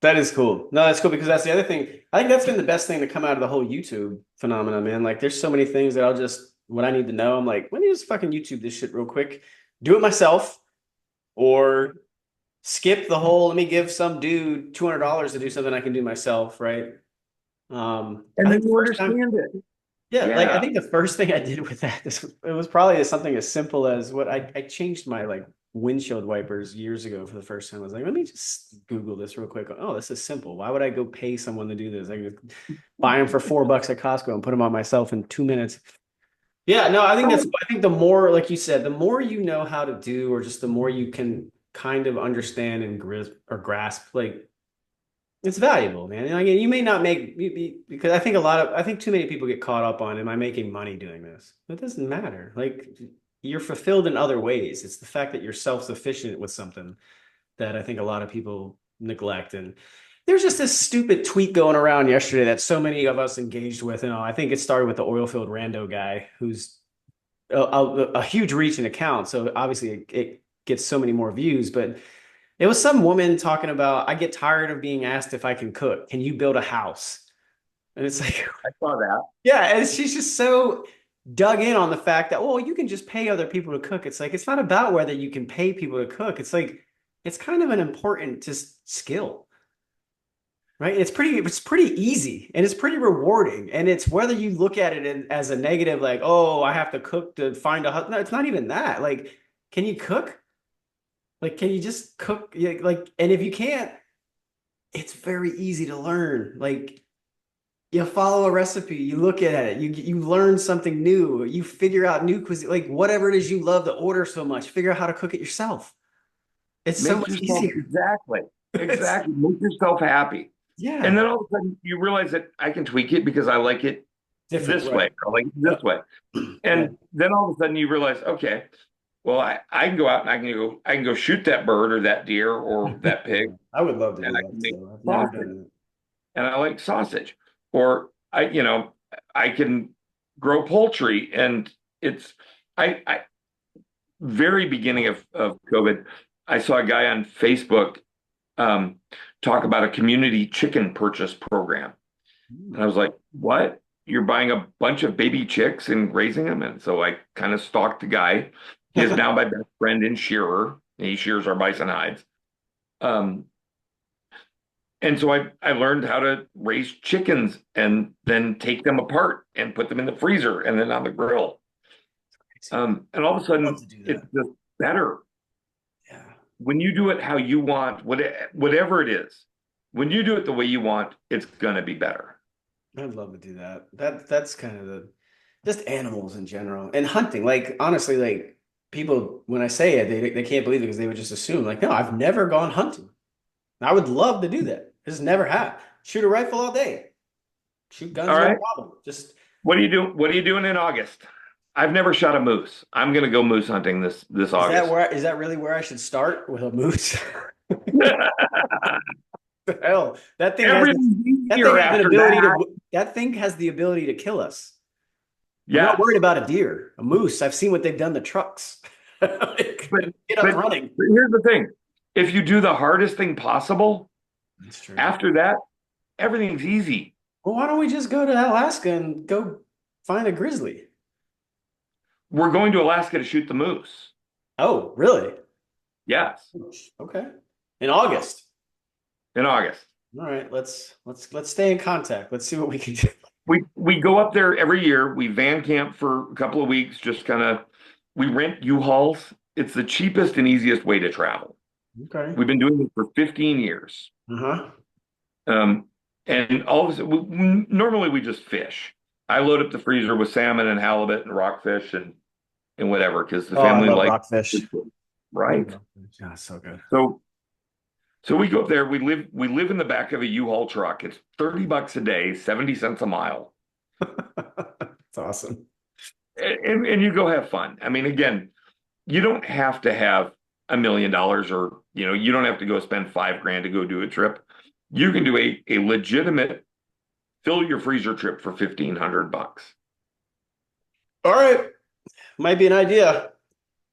That is cool. No, that's cool because that's the other thing. I think that's been the best thing to come out of the whole YouTube phenomenon, man. Like, there's so many things that when I need to know, I'm like, let me just fucking YouTube this shit real quick, do it myself, or skip the whole, let me give some dude $200 to do something I can do myself, right? I And think then the you first time, understand it. yeah, like I Yeah. think the first thing I did with that, it was probably something as simple as what I changed my like windshield wipers years ago for the first time. I was like, let me just Google this real quick. Oh, this is simple. Why would I go pay someone to do this? I can just buy them for $4 at Costco and put them on myself in 2 minutes. Yeah, no, I think the more, like you said, the more you know how to do, or just the more you can kind of understand and grasp, like it's valuable, man. And again, you may not because I think too many people get caught up on, am I making money doing this? It doesn't matter. Like you're fulfilled in other ways. It's the fact that you're self-sufficient with something that I think a lot of people neglect. And there's just this stupid tweet going around yesterday that so many of us engaged with. I think it started with the oil field rando guy who's a huge reach and account. So obviously it gets so many more views, but it was some woman talking about, I get tired of being asked if I can cook. Can you build a house? And it's like, I saw that. yeah, and she's just so dug in on the fact that, well, you can just pay other people to cook. It's like, it's not about whether you can pay people to cook. It's like, it's kind of an important just skill, right? It's pretty easy and it's pretty rewarding. And it's whether you look at it as a negative, like, oh, I have to cook to find a husband. No, it's not even that. Like, can you cook? Like, can you just cook? Yeah, like, and if you can't, it's very easy to learn. Like you follow a recipe, you look at it, you learn something new, you figure out new cuisine, like whatever it is you love to order so much, figure out how to cook it yourself. It's so Make much yourself easier. exactly, It's exactly. Make yourself happy. And yeah, then all of a sudden you realize that I can tweak it because I like it different, this way. right? I like it Yep. this way. Yeah. And then all of a sudden you realize, okay, well, I can go out and I can go shoot that bird or that deer or that pig I would love to and do I that can make too. I've never sausage done and I like sausage. Or I can grow poultry, and it's I very beginning of COVID, I saw a guy on Facebook um, talk about a community chicken purchase program. And I was like, what? You're buying a bunch of baby chicks and raising them? And so I kind of stalked the guy. He is now my best friend and shearer. He shears our bison hides. Um, and so I learned how to raise chickens and then take them apart and put them in the freezer and then on the grill. And all of a I'd love sudden, to do it's that. just better. Yeah, When you do it how you want, whatever it is, when you do it the way you want, it's going to be better. I'd love to do that. That's kind of the just animals in general and hunting. Like honestly, like people when I say it, they can't believe it because they would just assume like, no, I've never gone hunting. I would love to do that. Just never have. Shoot a rifle all day. Shoot All guns, no right. problem. Just What are you doing? What are you doing in August? I've never shot a moose. I'm going to go moose hunting this August. is that really where I should start with a moose? Hell, Everything's that thing easier has an after ability that. to that thing has the ability to kill us. I'm not worried Yes, about a deer, a moose. I've seen what they've done to trucks. Like, but get up but running. here's the thing: if you do the hardest thing possible, That's true. after that, everything's easy. Well, why don't we just go to Alaska and go find a grizzly? We're going to Alaska to shoot the moose. Oh, really? Yes, Okay. In August. in August. All right, let's stay in contact. Let's see what we can do. We go up there every year. We van camp for a couple of weeks, just kind of we rent U-Hauls. It's the cheapest and easiest way to travel. Okay. We've been doing this for 15 years. Uh-huh. Um, and all of a sudden, normally we just fish. I load up the freezer with salmon and halibut and rockfish and whatever because the Oh, I family love likes rockfish. it, I love right? rockfish. Yeah, so good. So we go up there. We live in the back of a U-Haul truck. It's $30 a day, 70 cents a mile, It's awesome. and you go have fun. I mean, again, you don't have to have $1 million or you don't have to go spend 5 grand to go do a trip. You can do a legitimate fill your freezer trip for 1,500 bucks. All right. Might be an idea.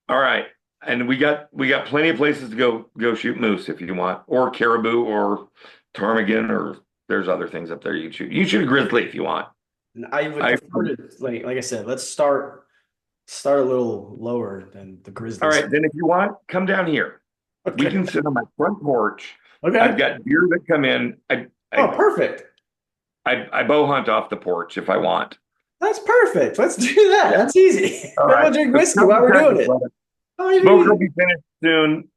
All right. And we got plenty of places to go shoot moose if you want, or caribou or ptarmigan, or there's other things up there you can shoot. You can shoot a grizzly if you want. And I would I prefer to like I said, let's start a little lower than the All Grizzlies. right, then if you want, come down here. We Okay. can sit on my front porch. I've Okay. got deer that come in. I Oh, I perfect. I bow hunt off the porch if I want. That's perfect. Let's do that. Yeah. That's easy. All Then right. we'll drink So whiskey come while we're check doing us, it. brother. Oh, even Smoker will easy. be finished soon.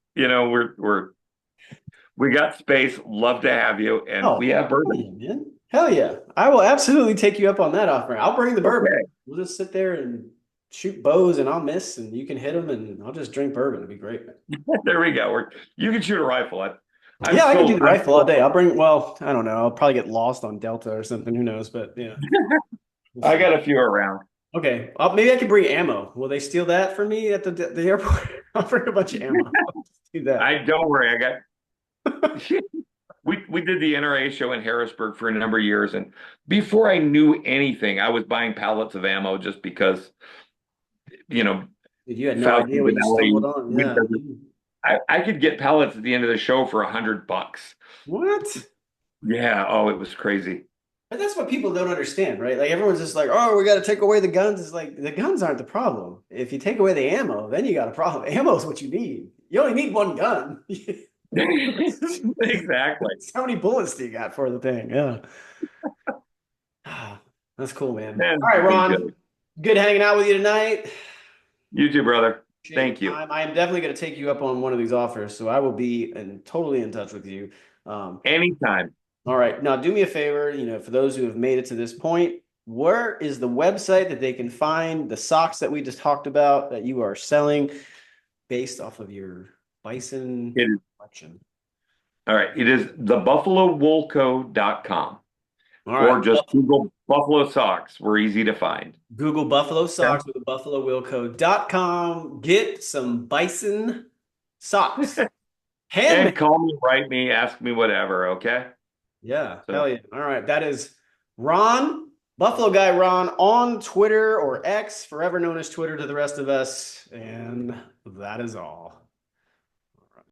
We got space. Love to have you, and we Oh, have hell bourbon. yeah, man. Hell yeah. I will absolutely take you up on that offer. I'll bring the bourbon. Okay. We'll just sit there and shoot bows and I'll miss and you can hit them and I'll just drink bourbon. It'd be great. There we go. You can shoot a rifle. I'm Yeah, I could do still the I'm rifle all still day. Well, I don't know. I'll probably get lost on Delta or something. Who knows? But yeah, we'll I see. got a few around. Okay. Maybe I could bring ammo. Will they steal that from me at the airport? I'll bring a bunch of ammo. Do that. I don't worry. I got we did the NRA show in Harrisburg for a number of years, and before I knew anything, I was buying pallets of ammo just because you know Dude, you had no Fauci, idea what you stumbled Benelli, on. Yeah. I could get pallets at the end of the show for $100. What? Yeah. Oh, it was crazy. And that's what people don't understand, right? Like everyone's just like, oh, we got to take away the guns. It's like the guns aren't the problem. If you take away the ammo, then you got a problem. Ammo is what you need. You only need one gun. Exactly. How many bullets do you got for the thing? Yeah. That's cool, man. Man, All right, be Ron. good. Good hanging out with you tonight. You too, brother. Appreciate Thank your you. time. I am definitely going to take you up on one of these offers, so I will be totally in touch with you. Anytime. All right. Now, do me a favor, for those who have made it to this point, where is the website that they can find the socks that we just talked about that you are selling based off of your Bison It is collection? all right. It is thebuffalowoolco.com All or right. just Google Buffalo Socks. We're easy to find. Google Buffalo Okay. socks with the buffalowillco.com. Get some Bison socks. And Handmade. call me, write me, ask me whatever. Okay. Yeah. So Hell yeah. All right. That is Ron Buffalo Guy Ron on Twitter or X, forever known as Twitter to the rest of us. And that is all.